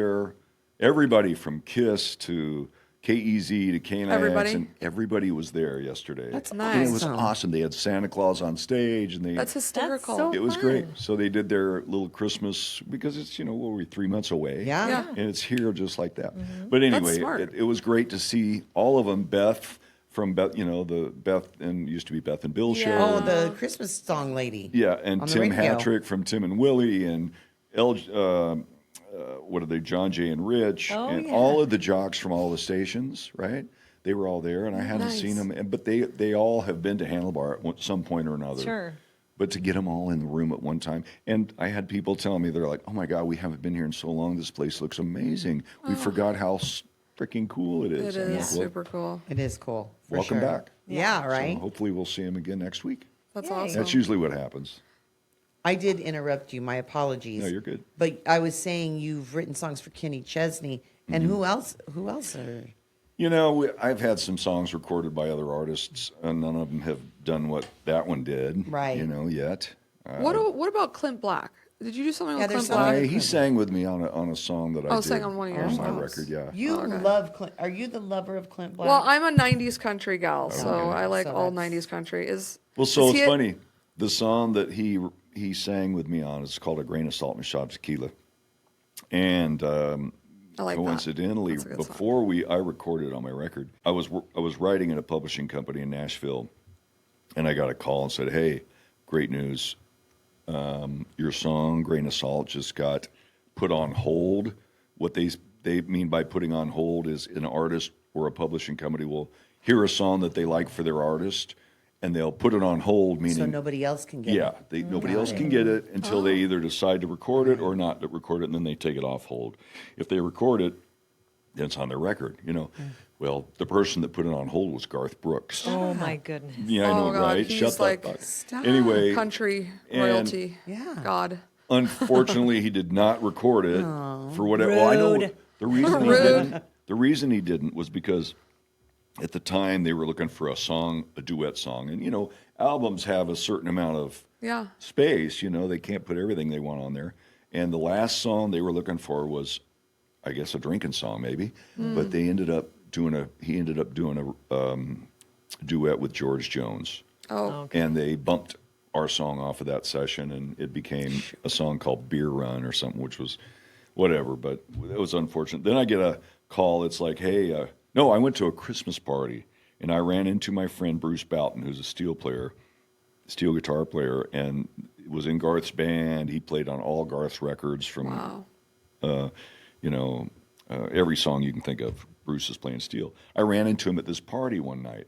everybody from KISS to KEZ to K-Nax, Everybody? and everybody was there yesterday. That's And it was awesome. awesome. They had Santa Claus on stage, and That's hysterical. so- it was fun. great. So they did their little Christmas, because it's, what were we, 3 months away? Yeah. Yeah. And it's here just like that. But anyway, smart. it was great to see all of them. Beth from Beth, the Beth, and used to be Beth and Bill show. Oh, the Christmas song lady. Yeah, and on the Tim radio. Hattrick from Tim and Willie, and what are they, John Jay and Rich, Oh, and yeah. all of the jocks from all the stations, right? They were all there, and I hadn't Nice. seen them, but they all have been to Handlebar at some point or another. Sure. But to get them all in the room at one time, and I had people telling me, they're like, "Oh my God, we haven't been here in so long. This place looks amazing. We forgot how freaking cool it is." It I'm is like, super cool. It is cool. For welcome sure. back. Yeah, So right. hopefully we'll see him again next week. That's Yay. awesome. That's usually what happens. I did interrupt you. My apologies. No, you're good. But I was saying you've written songs for Kenny Chesney, and Mm-hmm. who else? Who else are? You know, I've had some songs recorded by other artists, and none of them have done what that one did. Right. You know, yet. What about Clint Black? Did you do something Yeah, with there's Clint something- Black? He sang with me on a song that I did sang on one of your my songs. record. Yeah. You okay. love Clint. Are you the lover of Clint Black? Well, I'm a '90s country gal, so Okay. I like So all that's- '90s country. Well, so is it's he- funny. The song that he sang with me on is called "A Grain of Salt and a Shot of Tequila," and I like that. coincidentally, That's a good song. before I recorded on my record, I was writing at a publishing company in Nashville, and I got a call and said, "Hey, great news! Your song "Grain of Salt" just got put on hold." What they mean by putting on hold is an artist or a publishing company will hear a song that they like for their artist, and they'll put it on hold, meaning so nobody else can get yeah, it. nobody else can get it until they either decide to record it or not to record it, and then they take it off hold. If they record it, then it's on their record, you know. Well, the person that put it on hold was Garth Brooks. Oh my goodness. Yeah, I know, Oh, God, right? he's Shut the like- fuck. Stop. Anyway, country and- royalty. Yeah. God. unfortunately, he did not record it for whatever. Well, I know rude. the reason he Rude. didn't. The reason he didn't was because at the time they were looking for a duet song, and you know, albums have a certain amount of Yeah. space. You know, they can't put everything they want on there. And the last song they were looking for was, I guess, a drinking song, maybe. But they ended up doing a duet with George Jones, Oh. and they bumped our song off of that session, and it became a song called "Beer Run" or something, which was whatever. But it was unfortunate. Then I get a call. It's like, hey, no, I went to a Christmas party, and I ran into my friend Bruce Boughton, who's a steel steel guitar player, and was in Garth's band. He played on all Garth's records from, Wow. every song you can think of. Bruce is playing steel. I ran into him at this party one night,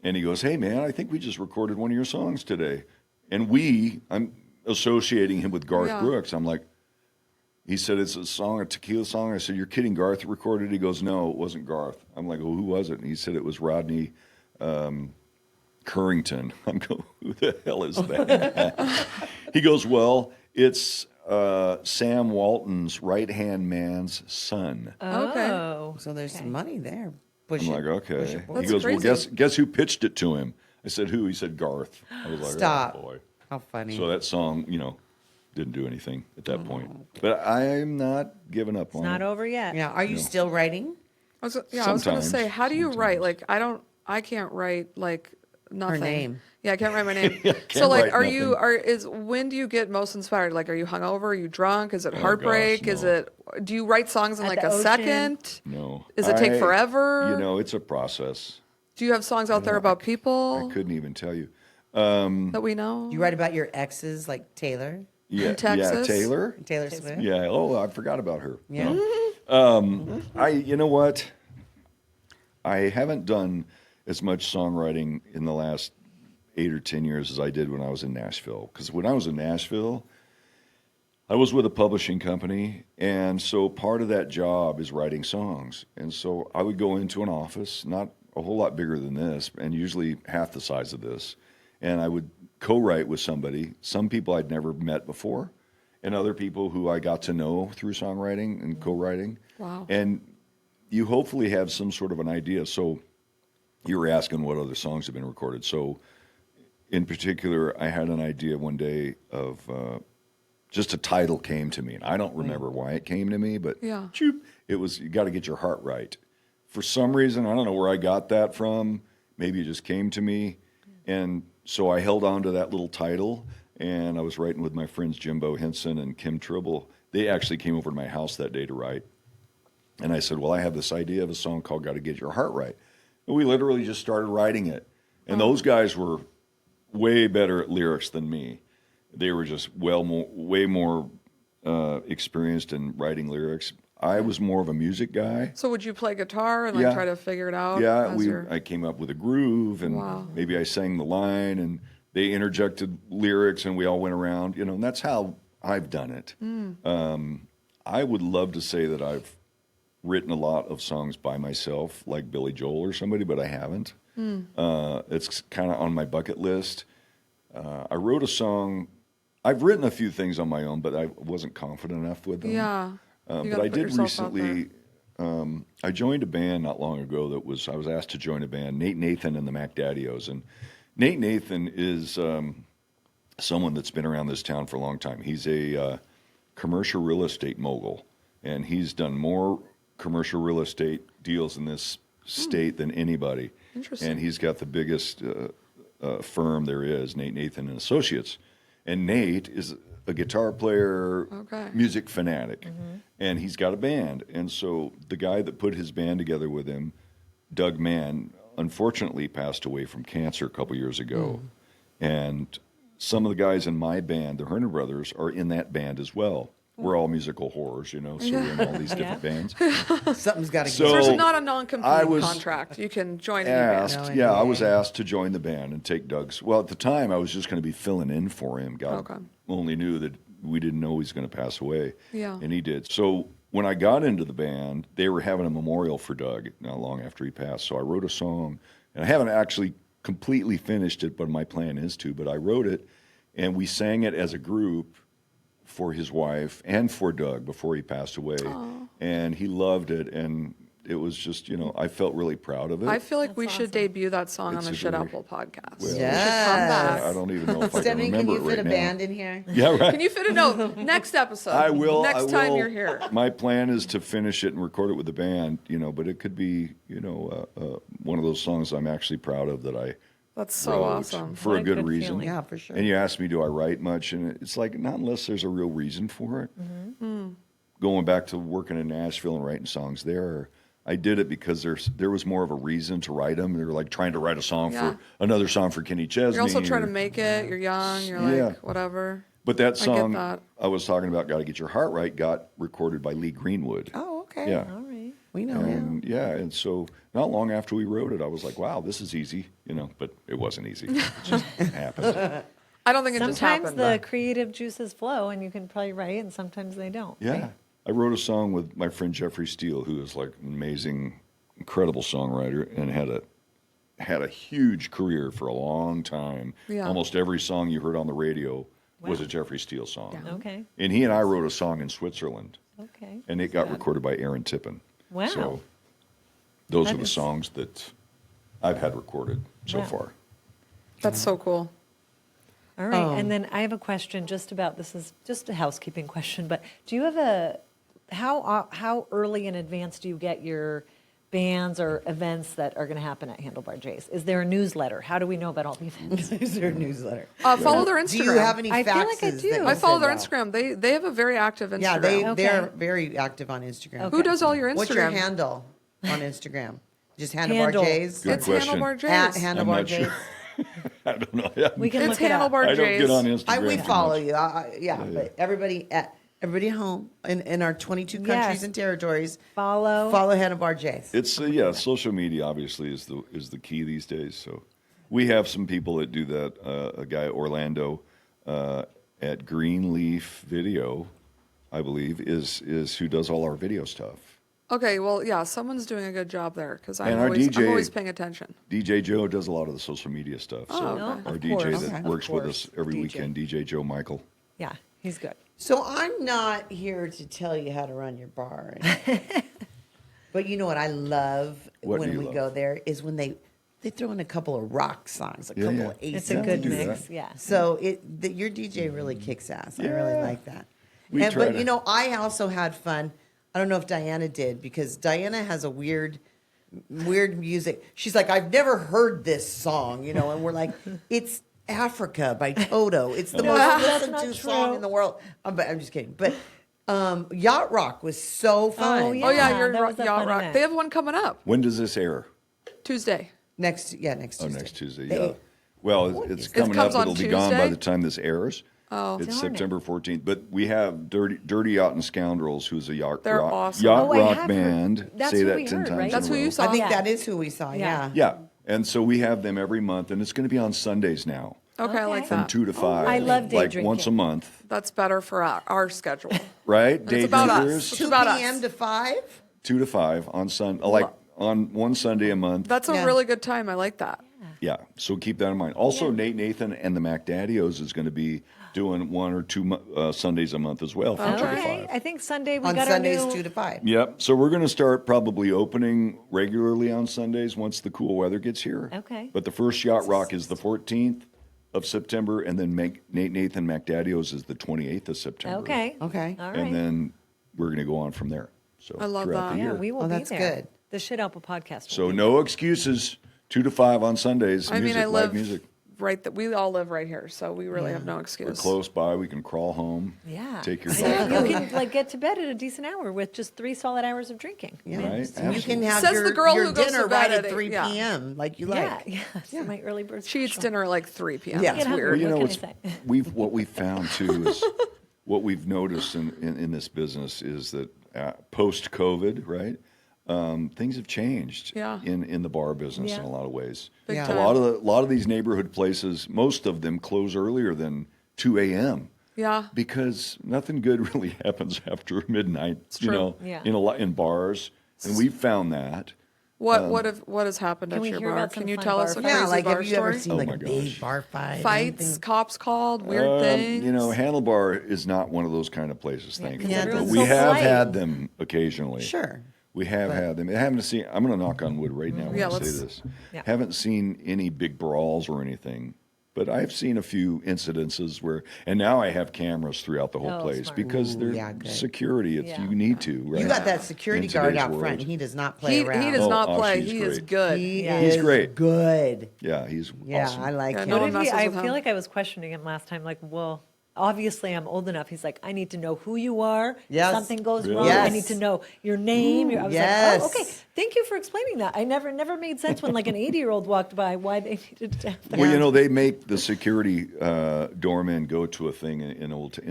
and he goes, "Hey, man, I think we just recorded one of your songs today." And I'm associating him with Garth Yeah. Brooks. I'm like, he said, "It's a tequila song." I said, "You're kidding, Garth recorded it?" He goes, "No, it wasn't Garth." I'm like, "Well, who was it?" And he said it was Rodney Currington. I'm going, "Who the hell is that?" He goes, "Well, it's Sam Walton's right-hand man's son." Okay. Oh. So there's some money there. Push I'm it. like, okay. He That's goes, "Well, crazy. guess who pitched it to him?" I said, "Who?" He said, "Garth." I was like, Stop. "Oh, boy." How funny. So that song, didn't do anything at that point. But I'm not giving up on Not it. over yet. yeah. Are you still writing? I was going to say, Sometimes. how do you write? Like, I can't write like nothing. name. Yeah, I can't write my name. Can't So like, write when do you get most inspired? Like, are you hungover? Are you drunk? Is it heartbreak? gosh, Is no. it, do you write songs in At like the a ocean? second? No. Does it take forever? It's a process. Do you have songs out there about people I couldn't even tell you. that we know? Do you write about your exes like Taylor? Yeah, Texas? yeah, Taylor. Taylor Swift? Yeah. Oh, I forgot about her. Yeah. You know what? I haven't done as much songwriting in the last 8 or 10 years as I did when I was in Nashville. Because when I was in Nashville, I was with a publishing company, and so part of that job is writing songs. And so I would go into an office, not a whole lot bigger than this, and usually half the size of this, and I would co-write with somebody, some people I'd never met before, and other people who I got to know through songwriting and co-writing. Wow. And you hopefully have some sort of an idea. So you were asking what other songs have been recorded. So in particular, I had an idea one day of just a title came to me. And I don't remember why it came to me, but Yeah. choop, it was, "You got to get your heart right." For some reason, I don't know where I got that from. Maybe it just came to me. And so I held on to that little title, and I was writing with my friends Jimbo Henson and Kim Tribble. They actually came over to my house that day to write. And I said, "Well, I have this idea of a song called "Got to Get Your Heart Right." And we literally just started writing it. And those guys were way better at lyrics than me. They were just way more experienced in writing lyrics. I was more of a music guy. So would you play guitar and like Yeah. try to figure it out? Yeah, as you're- I came up with a groove, and Wow. maybe I sang the line, and they interjected lyrics, and we all went around, and that's how I've done it. I would love to say that I've written a lot of songs by myself, like Billy Joel or somebody, but I haven't. It's kind of on my bucket list. I wrote a song. I've written a few things on my own, but I wasn't confident enough with them. Yeah. But I did recently. I joined a band not long ago I was asked to join a band, Nate Nathan and the Mac Daddios. And Nate Nathan is someone that's been around this town for a long time. He's a commercial real estate mogul, and he's done more commercial real estate deals in this state than anybody. Interesting. And he's got the biggest firm there is, Nate Nathan and Associates. And Nate is a guitar player, music fanatic, and he's got a band. And so the guy that put his band together with him, Doug Mann, unfortunately passed away from cancer a couple years ago. And some of the guys in my band, the Herndon brothers, are in that band as well. We're all musical horrors, so we're in all these different bands. Something's got to So- go. So there's not a non-compete was contract. You can join any band. Asked, I was asked to join the band and take Doug's. Well, at the time, I was just going to be filling in for him. God only knew that we didn't know he was going to pass away. Yeah. And he did. So when I got into the band, they were having a memorial for Doug not long after he passed. So I wrote a song, and I haven't actually completely finished it, but my plan is to. But I wrote it, and we sang it as a group for his wife and for Doug before he passed away. Aww. And he loved it, and it was just, I felt really proud of it. I feel like we should debut that song It's on the a Shit very- Apple podcast. Well, We should come back. I don't even know if I can Stephanie, remember can you it fit right a now. band in here? Yeah, right. Can you fit it? No, next episode. I will. Next time you're here. My plan is to finish it and record it with the band, but it could be, one of those songs I'm actually proud of that I That's so wrote awesome. for What a a good good reason. feeling. Yeah, for sure. And you asked me, do I write much? And it's like, not unless there's a real reason for it. Going back to working in Nashville and writing songs there, I did it because there was more of a reason to write them. They were like trying to write a song for another song for Kenny Chesney. You're also trying to make it. You're young. You're like, whatever. But that I song get that. I was talking about, Gotta Get Your Heart Right, got recorded by Lee Greenwood. Oh, okay. Yeah. All right. We know him. And so not long after we wrote it, I was like, wow, this is easy, but it wasn't easy. It just happened. I don't think it just Sometimes happened. the creative juices flow, and you can probably write, and sometimes they don't. Yeah. right? I wrote a song with my friend Jeffrey Steele, who is like an amazing, incredible songwriter and had a huge career for a long time. Yeah. Almost every song you heard on the radio was a Jeffrey Steele song. Yeah. Okay. And he and I wrote a song in Switzerland, Okay. and it got recorded by Aaron Tippin. Wow. So those That are the is- songs that I've had recorded so Wow. far. That's so cool. All right. And then I have a question just about, this is just a housekeeping question, but do you have how early in advance do you get your bands or events that are going to happen at Handlebar J's? Is there a newsletter? How do we know about all the events? Is there a newsletter? Follow their Instagram. Do you have any faxes? I feel like I do. that you I follow their send out? Instagram. They have a very active Instagram. Yeah, they're Okay. very active on Instagram. Who does all your Instagram? What's your handle on Instagram? Just Handlebar Handle. J's? Good It's question. Handlebar J's. At I'm Handlebar not J's. sure. I don't know. Yeah. We can It's look it up. Handlebar I don't J's. get on Instagram. We too follow much. you. But everybody at home in our 22 countries Yes. and territories Follow. Handlebar J's. It's social media obviously is the key these days. So we have some people that do that. A guy Orlando at Greenleaf Video, I believe, is who does all our video stuff. Okay, well, yeah, someone's doing a good job there because And I'm our always, DJ paying attention. DJ Joe does a lot of the social media stuff. So Oh, our of DJ course. that Okay. works Of with course, us every DJ. weekend, DJ Joe Michael. Yeah, he's good. So I'm not here to tell you how to run your bar. But you know what I love What do when you we love? go there is when they throw in a couple of rock songs, a couple yeah. of 8 It's a songs. good do mix. that. Yeah. So your DJ really kicks ass. I really Yeah. like that. We try But to- I also had fun. I don't know if Diana did because Diana has a weird music. She's like, I've never heard this song, and we're like, it's Africa by Toto. It's the most listened not to song true. in the world. But I'm just kidding. But Yacht Rock was so fun. Oh, yeah. Oh yeah, you're that was a Yacht fun Rock. event. They have one coming up When does this air? Tuesday. Next Tuesday. Next Tuesday. They- Yeah. Well, it's coming up. comes on It'll be gone by Tuesday? the time this airs. Oh. It's Darn it. September 14th. But we have Dirty Yacht and Scoundrels, who's a yacht They're rock, awesome. yacht Oh, I rock have heard- band. that's Say who that we 10 heard, times. right? in That's a who you row. saw. I think Yeah. that is who we saw. Yeah. Yeah. Yeah. And so we have them every month, and it's going to be on Sundays now. Okay, I like Okay. from that. 2 to 5. I love day like drinking. once a month, That's better for our schedule. right? Day about us. drinkers, It's 2 about us. p.m. to 5? 2 to 5 on like on one Sunday a month. That's a Yeah. really good time. I like that. Yeah, so keep that in mind. Also, Nate Nathan and the MacDaddios is going to be doing 1 or 2 Sundays a month as well from 2 to Okay. 5. I think Sunday we On got Sundays, our new. 2 to 5. Yep. So we're going to start probably opening regularly on Sundays once the cool weather gets here. Okay. But the first Yacht Rock is the 14th of September, and then Nate Nathan MacDaddios is the 28th of September. Okay. Okay. All right. And then we're going to go on from there. So I love throughout that. the yeah, year. we will Oh, be that's there. good. The Shit Apple podcast. So will be no excuses. 2 to 5 on Sundays. I Music, mean, I live live music. we all live right here, so we really have no excuse. We're close by. We can crawl home. Yeah. Take your And dog. you can like get to bed at a decent hour with just 3 solid hours of drinking. Yeah. Right? So you can Absolutely. have Says your, the girl your who goes to dinner bed right at at 3 yeah. p.m. like you Yeah, like. yeah. My early bird. She eats special. dinner at like 3 p.m. Yeah. That's Get weird. Well, you know, What can I say? what we've found too is what we've noticed in this business is that post COVID, right? Things have changed Yeah. in the bar business Yeah. in a lot of ways. Big Yeah. time. A lot of these neighborhood places, most of them close earlier than 2 a.m. Yeah. because nothing good really happens after midnight. You true. know, Yeah. in bars, and we've found that. What has happened Can at we your hear bar? about some Can you fun tell bar us a fights? crazy Yeah, like bar have you story? ever seen Oh like my a big gosh. bar fight? Fights, anything? cops called, weird things. You know, Handlebar is not one of those kind of places, thankfully. Yeah, but everyone's we so have polite. had them occasionally. Sure. We have had them. I haven't seen. I'm going to knock on wood right now when Yeah, I say let's- this. Yeah. Haven't seen any big brawls or anything, but I've seen a few incidences where. And now I have cameras throughout the whole Oh, place smart. because Ooh, there's yeah, good. security. Yeah. You need to. Right? You got that security In guard today's out front, world. and he does not play around. He does Oh, not oh, play. she's He is great. good. He Yeah. is He's great. good. Yeah, he's Yeah, awesome. I like Yeah, him. no What one did he, messes I with feel him. like I was questioning him last time. Like, well, obviously I'm old enough. He's like, I need to know who you are. Yes. If something goes Really? wrong, I Yes. need to know your name. I was yes. like, oh, okay. Thank you for explaining that. I never made sense when like an 80-year-old walked by why they needed to have that. Well, you know, they make the security doorman go to a thing in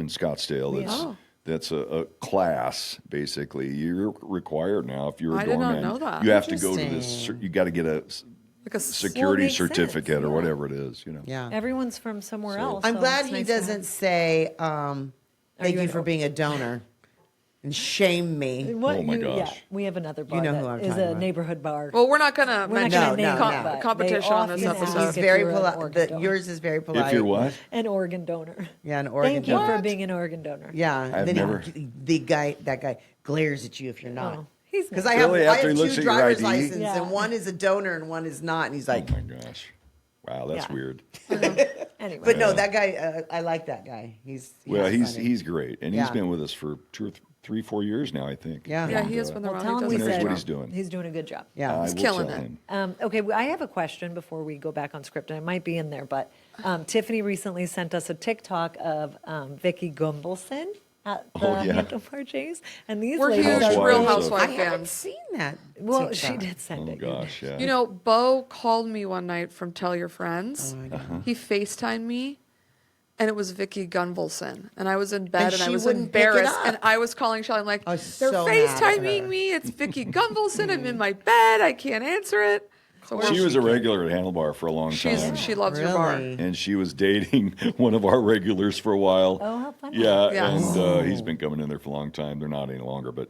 Scottsdale. That's a class, basically. You're required now if you're a I did not doorman. know that. You have to go to this. Interesting. You got to get a Like a security makes sense, certificate or yeah. whatever it is. You know. Yeah. Everyone's from somewhere else. I'm so glad it's he nice to have- doesn't say, thank you you an for being a donor and shame me. What Oh my Yeah, gosh. we have another bar know that who I'm is talking a about. neighborhood bar. Well, we're not gonna We're not mention gonna No, name no, it, no. but competition they on this often episode. ask He's if very you're an polite. organ donor. Yours is very polite. If you're what? An organ donor. Yeah, an organ Thank you donor. for being an organ donor. Yeah. I've then never- that guy glares at you if you're not. Oh, he's Because nice. I have, Really? I After have he looks two at your driver's ID? licenses, Yeah. and one is a donor and one is not. And he's like, Oh my gosh! Wow, that's Yeah. weird. Anyway. but no, that guy, I like that guy. He's Well, funny. he's great, and he's Yeah. been with us for 2 or 4 years now, I think. Yeah. Yeah, And, he has been well, around. tell He him does we a knows good said what job. he's doing. he's doing a good job. yeah. I He's will killing tell it. him. Okay, I have a question before we go back on script, and it might be in there, but Tiffany recently sent us a TikTok of Vicky Gumbelson at the Oh, yeah. Handlebar J's, and these We're ladies huge Housewives are Real of- I Housewife haven't fans. seen that. well, she TikTok. did send Oh it. gosh, yeah. You know, Bo called me one night from Tell Your Friends. He FaceTimed me, and it was Vicky Gunvalson. And I was in bed, and I she was wouldn't pick it embarrassed. up. And I was calling Shelly. I'm like, I they're was so mad at her. FaceTiming me. It's Vicky Gunvalson. I'm in my bed. I can't answer it. So she was a regular at Handlebar for a long time. she loves your bar. Really? And she was dating one of our regulars for a while. Oh, how funny. Yeah, Yes. and he's been coming in there for a long time. They're not any longer, but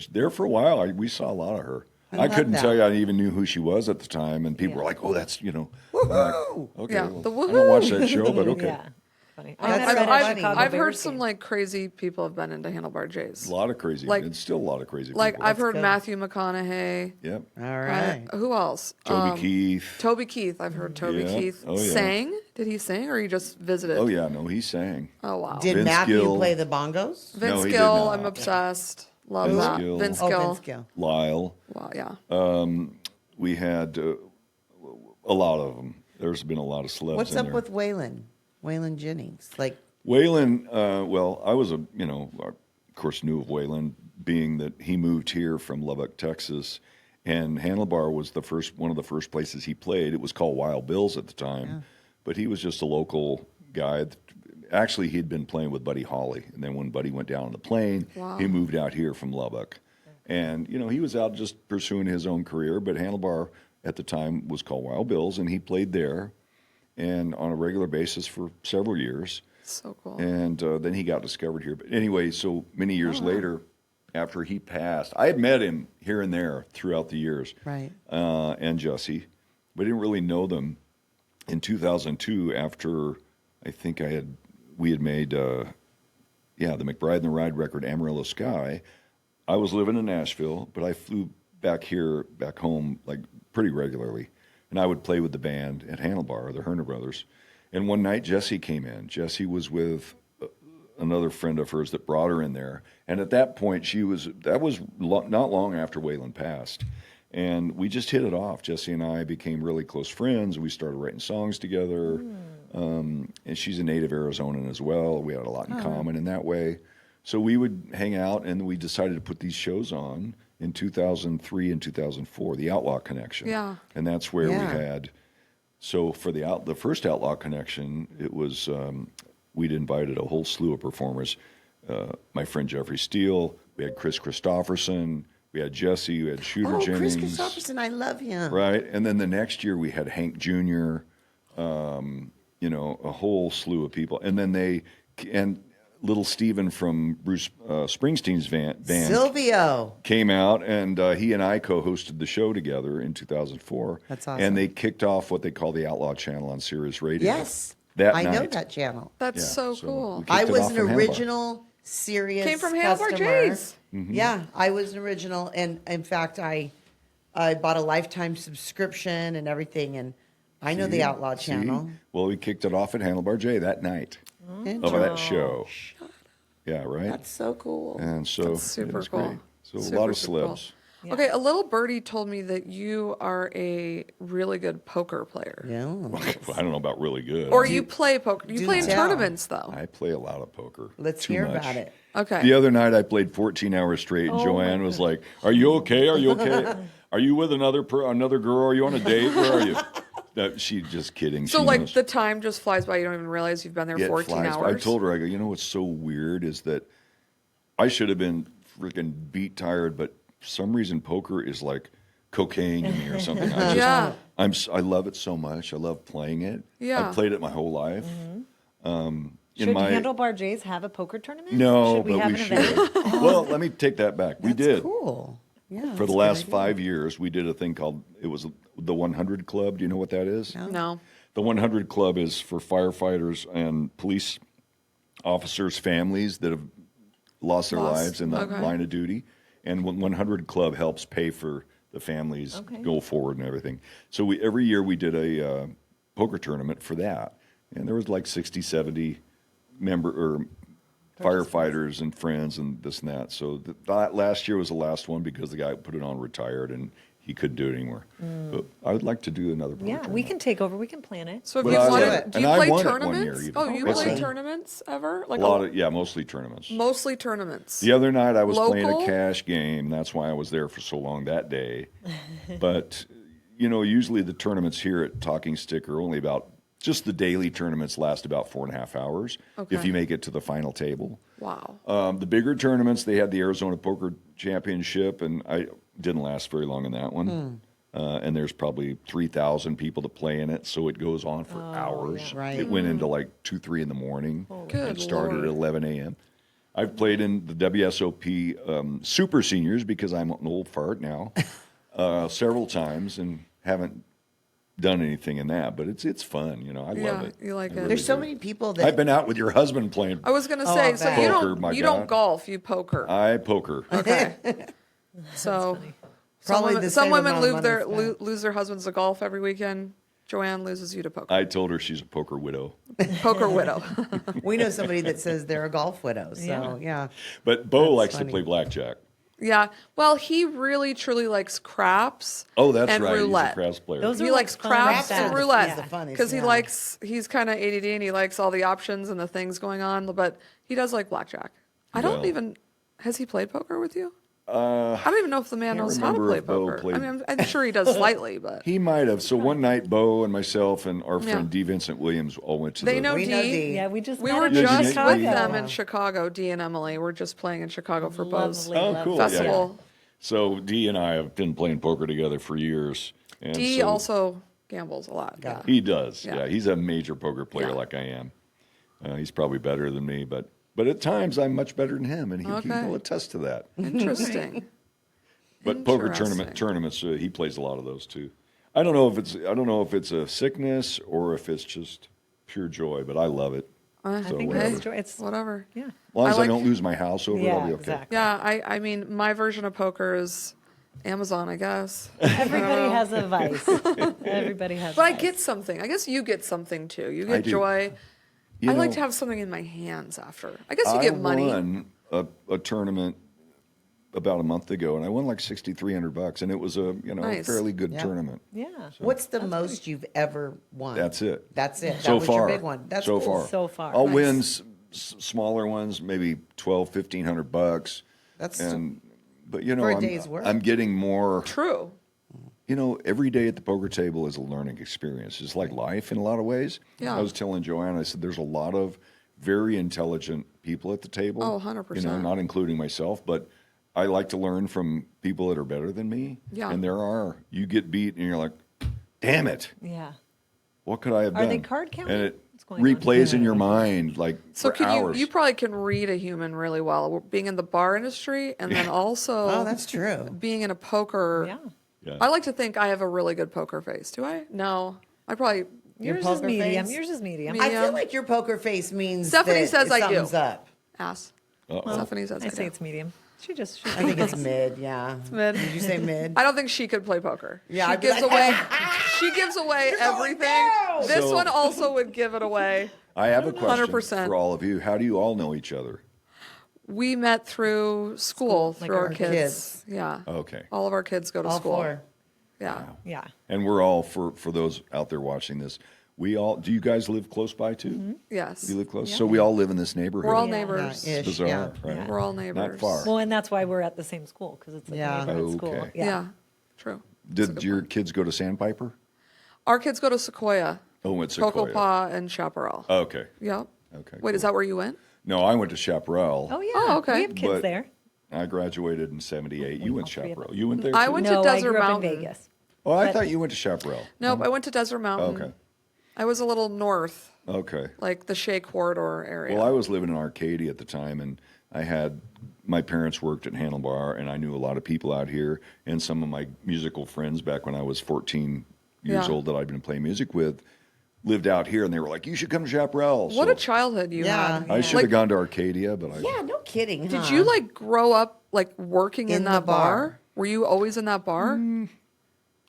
there for a while, we saw a lot of her. I love couldn't that. tell you I even knew who she was at the time, and people were like, "Oh, that's I'm like, Woohoo! okay, Yeah, well, the I don't watch that show, but okay." Yeah, funny. I That's met her so at a funny. Chicago I've heard Bears some game. like crazy people have been into Handlebar J's. A lot of crazy. Like- It's still a lot of crazy. Like people. I've heard good. Matthew McConaughey. Yep. All right. Who else? Toby Keith. Toby Keith. I've heard Toby Yeah. Keith Oh, yeah. sang. Did he sing or he just visited? Oh yeah, no, he sang. Oh wow. Did Vince Matthew Gill. play the bongos? Vince No, he did Gill. not. I'm obsessed. Love Vince that. Gill. Vince Oh, Gill. Vince Gill. Lyle. Wow. Yeah. We had a lot of them. There's been a lot of celebs. What's in up there. with Waylon? Waylon Jennings. Like, Waylon, well, I was of course, knew of Waylon, being that he moved here from Lubbock, Texas, and Handlebar was one of the first places he played. It was called Wild Bill's at the time, but he was just a local guy. Actually, he'd been playing with Buddy Holly, and then when Buddy went down on the plane, he moved out here from Lubbock, and he was out just pursuing his own career. But Handlebar at the time was called Wild Bill's, and he played there. and on a regular basis for several years. So cool. And then he got discovered here. But anyway, so many years later, after he passed, I had met him here and there throughout the years. Right. And Jesse, but I didn't really know them. In 2002, after I think we had made, the McBride and the Ride record, Amarillo Sky, I was living in Nashville, but I flew back home, like pretty regularly. And I would play with the band at Handlebar, the Herndon brothers. And one night, Jessie came in. Jessie was with another friend of hers that brought her in there. And at that point, that was not long after Waylon passed. And we just hit it off. Jessie and I became really close friends. We started writing songs together. And she's a native Arizonan as well. We had a lot in common in that way. So we would hang out, and we decided to put these shows on in 2003 and 2004, the Outlaw Connection. Yeah. And that's where we had... So for the first Outlaw Connection, it was we'd invited a whole slew of performers. My friend Jeffrey Steele, we had Chris Christopherson, we had Jesse, we had Shooter Jennings. Chris Christopherson, I love him. Right, and then the next year we had Hank Jr., a whole slew of people. And then little Steven from Bruce Springsteen's band Silvio came out, and he and I co-hosted the show together in 2004. That's awesome. And they kicked off what they call the Outlaw Channel on Sirius Radio. Yes, I know that channel. That's so we cool. kicked I it was off an from Handlebar. original Sirius Came from customer. Handlebar J's. Mm-hmm. Yeah, I was an original, and in fact, I bought a lifetime subscription and everything, and I know the Outlaw Channel. Well, we kicked it off at Handlebar J that night of that show. Yeah, right? That's so cool. And so That's super it was cool. great. So Super, a lot of super cool. celebs. Yeah. Okay, a little birdie told me that you are a really good poker player. Yeah. Well, I don't know about really good. Or you play poker. You do play in tell. tournaments, though. I play a lot of poker. Let's Too hear much. about it. Okay. The other night I played 14 hours straight, and Joanne was like, "Are you okay? Are you okay? Are you with another girl? Are you on a date? Where are you?" She just kidding. So, She like, knows. the time just flies by. You don't even realize you've been there Yeah, it 14 flies by. hours. I told her, I go, you know what's so weird is that I should have been freaking beat tired, but for some reason poker is like cocaine to me or something. Yeah. I love it so much. I love playing it. Yeah. I've played it my whole life. Should Handlebar J's have a poker tournament? No, Should we but have we an event? should. Well, let me take that back. We That's did. cool. Yeah. For the last 5 years, we did a thing called, it was the 100 Club. Do you know what that is? No. The 100 Club is for firefighters and police officers' families that have lost their lives in the line of duty. And 100 Club helps pay for the families go forward and everything. So every year we did a poker tournament for that. And there was like 60, 70 firefighters and friends and this and that. So that last year was the last one because the guy who put it on retired and he couldn't do it anymore. But I would like to do another poker Yeah, tournament. we can take over. We can plan it. So, if But you I won would. it, do And you I play won it one tournaments? year even. Oh, you What's play that? tournaments ever? Like Mostly tournaments. mostly tournaments. The other night I was playing Local? a cash game. That's why I was there for so long that day. But, usually the tournaments here at Talking Stick are only just the daily tournaments last about 4.5 hours if Okay. you make it to the final table. Wow. The bigger tournaments, they had the Arizona Poker Championship, and I didn't last very long in that one. And there's probably 3,000 people that play in it, so it goes on for hours. Right. It went into like 2, 3 in the morning. Good and started Lord. at 11 a.m. I've played in the WSOP Super Seniors because I'm an old fart now several times and haven't done anything in that, but it's fun. I love it. You like I it. really There's so do. many people that I've been out with your husband playing. I was gonna Oh, say, I so bet. you Poker, my don't God. golf, you poker. I poker. Okay. So Probably the same some women amount of money spent. lose their husbands to golf every weekend. Joanne loses you to poker. I told her she's a poker widow. Poker widow. we know somebody that says they're a golf widow. So yeah. But Bo likes funny. to play blackjack. Yeah. Well, he really truly likes craps. Oh, that's and right. roulette. He's a craps player. Those are He like likes fun craps Craps and are the- roulette is the funniest, because yeah. he's kind of ADD and he likes all the options and the things going on, but he does like blackjack. I don't Well. even. Has he played poker with you? I don't even know if the man can't knows how to remember play if Bo poker. played- I mean, I'm sure he does slightly, but He might have. So one night, Bo and myself and our friend Yeah. D. Vincent Williams all went to they the... know We D. know D. Yeah, we just We met were him Yeah, in you just met- with you- them in Chicago. D and Emily were just playing in Chicago for Bo's Lovely, Oh, lovely. cool. Yeah, yeah. festival. So Dee and I have been playing poker together for years. And D so also gambles a lot. Yeah. He does. Yeah. Yeah, he's a major poker player Yeah. like I am. He's probably better than me, but at times I'm much better than him, and he Okay. will attest to that. Interesting. But poker Interesting. tournaments, he plays a lot of those too. I don't know if it's a sickness or if it's just pure joy, but I love it. I So think whatever. it's joy. It's Whatever. yeah. As long as I like- don't lose my house over it, I'll be okay. exactly. Yeah, I mean, my version of poker is Amazon, I guess. Everybody has a vice. Everybody has. But a I vice. get something. I guess you get something too. You I get do. joy. You I like know, to have something in my hands after. I guess you I get money. won a tournament about a month ago, and I won like $6,300, and it was a Nice. fairly good Yeah. tournament. Yeah. What's the most you've ever won? That's it. That's it. That So was far, your big one. That's so cool. far, So far. I'll Nice. win smaller ones, maybe $1,200-$1,500. That's But you know, for a day's work. I'm getting more. True. You know, every day at the poker table is a learning experience. It's like life in a lot of ways. Yeah. I was telling Joanne, I said, there's a lot of very intelligent people at the table. Oh, 100%. You know, not including myself, but I like to learn from people that are better than me. Yeah. And you get beat and you're like, damn it, Yeah. what could I have Are done? they card counting? And it What's going on? replays in your mind like So for can hours. you probably can read a human really well, being in the bar industry and then also Oh, that's true. being in a poker. Yeah. Yeah. I like to think I have a really good poker face. Do I? No. I probably Your Yours is poker medium. face? Yours is medium. Me- I feel Yeah. like your poker face means Stephanie that says I do. something's up. ass. Uh-oh. Stephanie says I say do. it's medium. She I think it's mid. Yeah. mid. Did you say mid? I don't think she could play poker. Yeah, she I'd be gives like, away. She gives away everything. no! This So- one also would give it away. I have a question 100%. for all of you. How do you all know each other? We met through school, like through our our kids. kids. Yeah. Okay. All of our kids go to All school. four. Yeah. Yeah. And we're all, for those out there watching this, do you guys live close by too? Mm-hmm. Yes. Do you live close? So we all live in this neighborhood. We're all Yeah. neighbors. Yeah, It's bizarre, Yeah. right? We're all Not neighbors. far. Well, and that's why we're at the same school because it's like Yeah. a neighborhood school. Okay. Yeah. True. Did your kids go to Sandpiper? Our kids go to Sequoia, Oh, it's Sequoia. Cocopa, and Chaparral. Okay. Yep. Okay. Wait, is cool. that where you went? No, I went to Chaparral. Oh yeah. Oh, okay. We have kids But there. I graduated in '78. You went all three of Chaparral. us. You went there I too? went to No, I Desert grew up Mountain. in Vegas. Oh, I but- thought you went to Chaparral. Nope, I went to Desert Mountain. Okay. I was a little north, Okay. like the Shea Corridor area. Well, I was living in Arcadia at the time, and my parents worked at Handlebar, and I knew a lot of people out here, and some of my musical friends back when I was 14 years Yeah. old that I'd been playing music with lived out here, and they were like, "You should come to Chaparral." What So a childhood you Yeah. had. I should have gone to Arcadia, but I Yeah, no kidding. Did huh? you like grow up like working in In the that bar. bar? Were you always in that bar?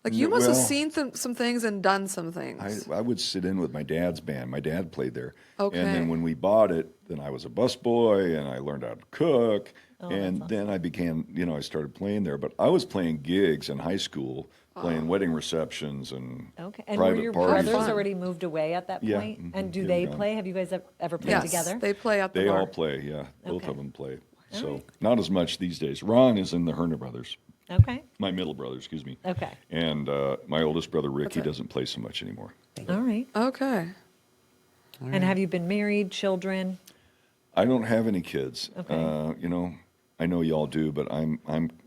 Like you must have well, seen some things and done some things. I would sit in with my dad's band. My dad played there. Okay. And then when we bought it, then I was a busboy and I learned how to cook. And then I began, I started playing there. But I was playing gigs in high school, playing wedding receptions and Okay. And were private your parties. brothers Fun. already moved away at that Yeah, point? mhm, And do yeah, they gone. play? Have you guys ever played yes, together? they play at the They bar. all play, yeah. Both Okay. of them play. So not as much these days. Ron is in the Herndon brothers. Okay. My middle brother, excuse me. Okay. And my oldest brother, Rick, he doesn't play so much anymore. All right. Okay. And have you been married, children? I don't have any kids. Okay. I know y'all do, but I'm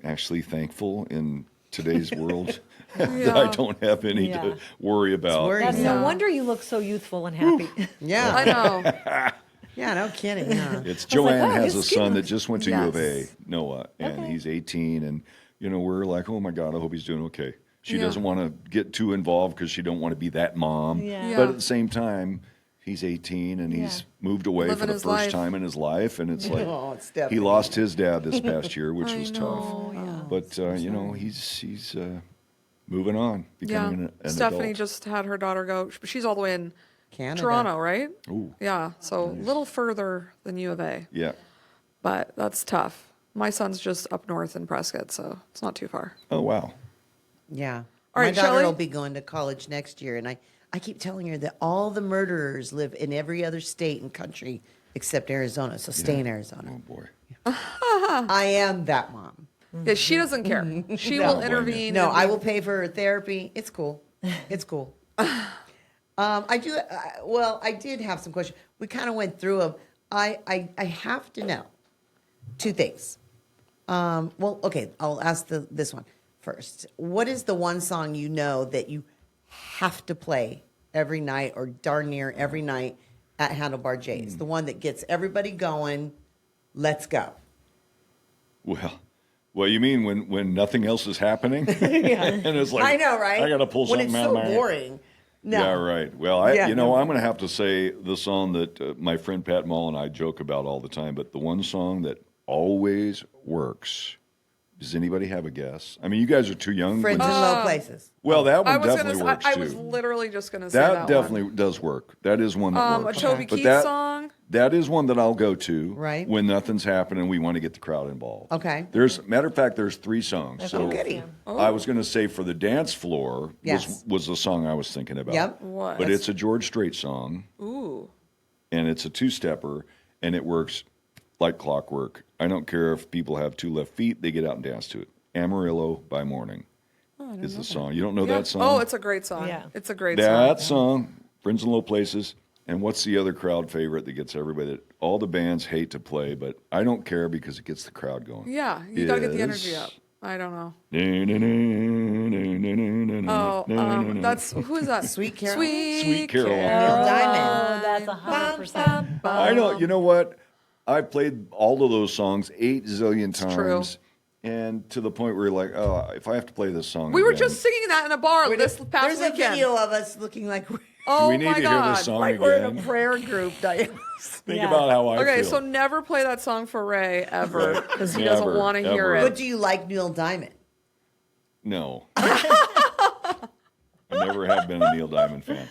actually thankful in today's world that I Yeah. don't have any Yeah. to worry about. worry. That's Yeah. no wonder you look so youthful and happy. Yeah. I know. Yeah, no kidding. Huh? It's like, Joanne oh, has his a skin son that looks- just went to U of A, Yes. Noah, and Okay. he's 18, and we're like, oh my God, I hope he's doing okay. She Yeah. doesn't want to get too involved because she don't want to be that mom. Yeah. Yeah. But at the same time, he's 18 and he's Yeah. moved away Living for the his first life. time in his life, and it's like Oh, Stephanie. he lost his dad this past year, which I was know, tough. yeah. But he's moving on, Yeah. becoming an Stephanie adult. just had her daughter go. She's all the way in Canada. Toronto, right? Ooh. Yeah. So a little further than U of A, Yeah. but that's tough. My son's just up north in Prescott, so it's not too far. Oh wow. Yeah. All My right, daughter Shelley? will be going to college next year, and I keep telling her that all the murderers live in every other state and country except Arizona, so stay in Arizona. Oh boy. I am that mom. Yeah, she doesn't care. She No. will intervene. No, and I be- will pay for her therapy. It's cool. It's cool. I do. Well, I did have some questions. We kind of went through them. I have to know two things. Well, okay. I'll ask this one first. What is the one song you know that you have to play every night or darn near every night at Handlebar J? It's the one that gets everybody going. Let's go. Well, you mean when nothing else is happening? Yeah. And it's like, I know, right? I got to pull when something it's out so of my boring. No. Yeah, right. Well, I'm going to have to say the song that my friend Pat Mull and I joke about all the time, but the one song that always works. Does anybody have a guess? I mean, you guys are too young. Friends in Low Places. Well, that I one was definitely gonna. works I too. was literally just gonna say that. That definitely does work. That is one that A works. Toby But Keith song. That is one that I'll go to Right. when nothing's happening. We want to get the crowd involved. Okay. Matter of fact, there's 3 songs. So goody. I was going to say for the dance floor Yes. was the song I was thinking about. Yep. What? But it's a George Strait song. Ooh. And it's a 2-stepper, and it works like clockwork. I don't care if people have 2 left feet; they get out and dance to it. Amarillo by Morning is the song. You don't know that song? Oh, it's a great song. Yeah. It's a great That song. song, Friends in Low Places. And what's the other crowd favorite that gets everybody that all the bands hate to play, but I don't care because it gets the crowd going? Yeah, you gotta get the energy Is- up. I don't know. Oh, That's who is that? Sweet Caroline? Sweet Caroline. Neil Diamond. Oh, that's 100%. I know. You know what? I've played all of those songs 8 zillion times. true. And to the point where you're like, oh, if I have to play this song We were again, just singing that in a bar this past There's a weekend. video of us looking like we're, Oh do we need my to god! hear this song like we're in a again? prayer group, Diane. Think Yeah. about how I Okay, feel. so never play that song for Ray ever because he doesn't Never, want to hear ever. But it. do you like Neil Diamond? No. I never have been a Neil Diamond fan.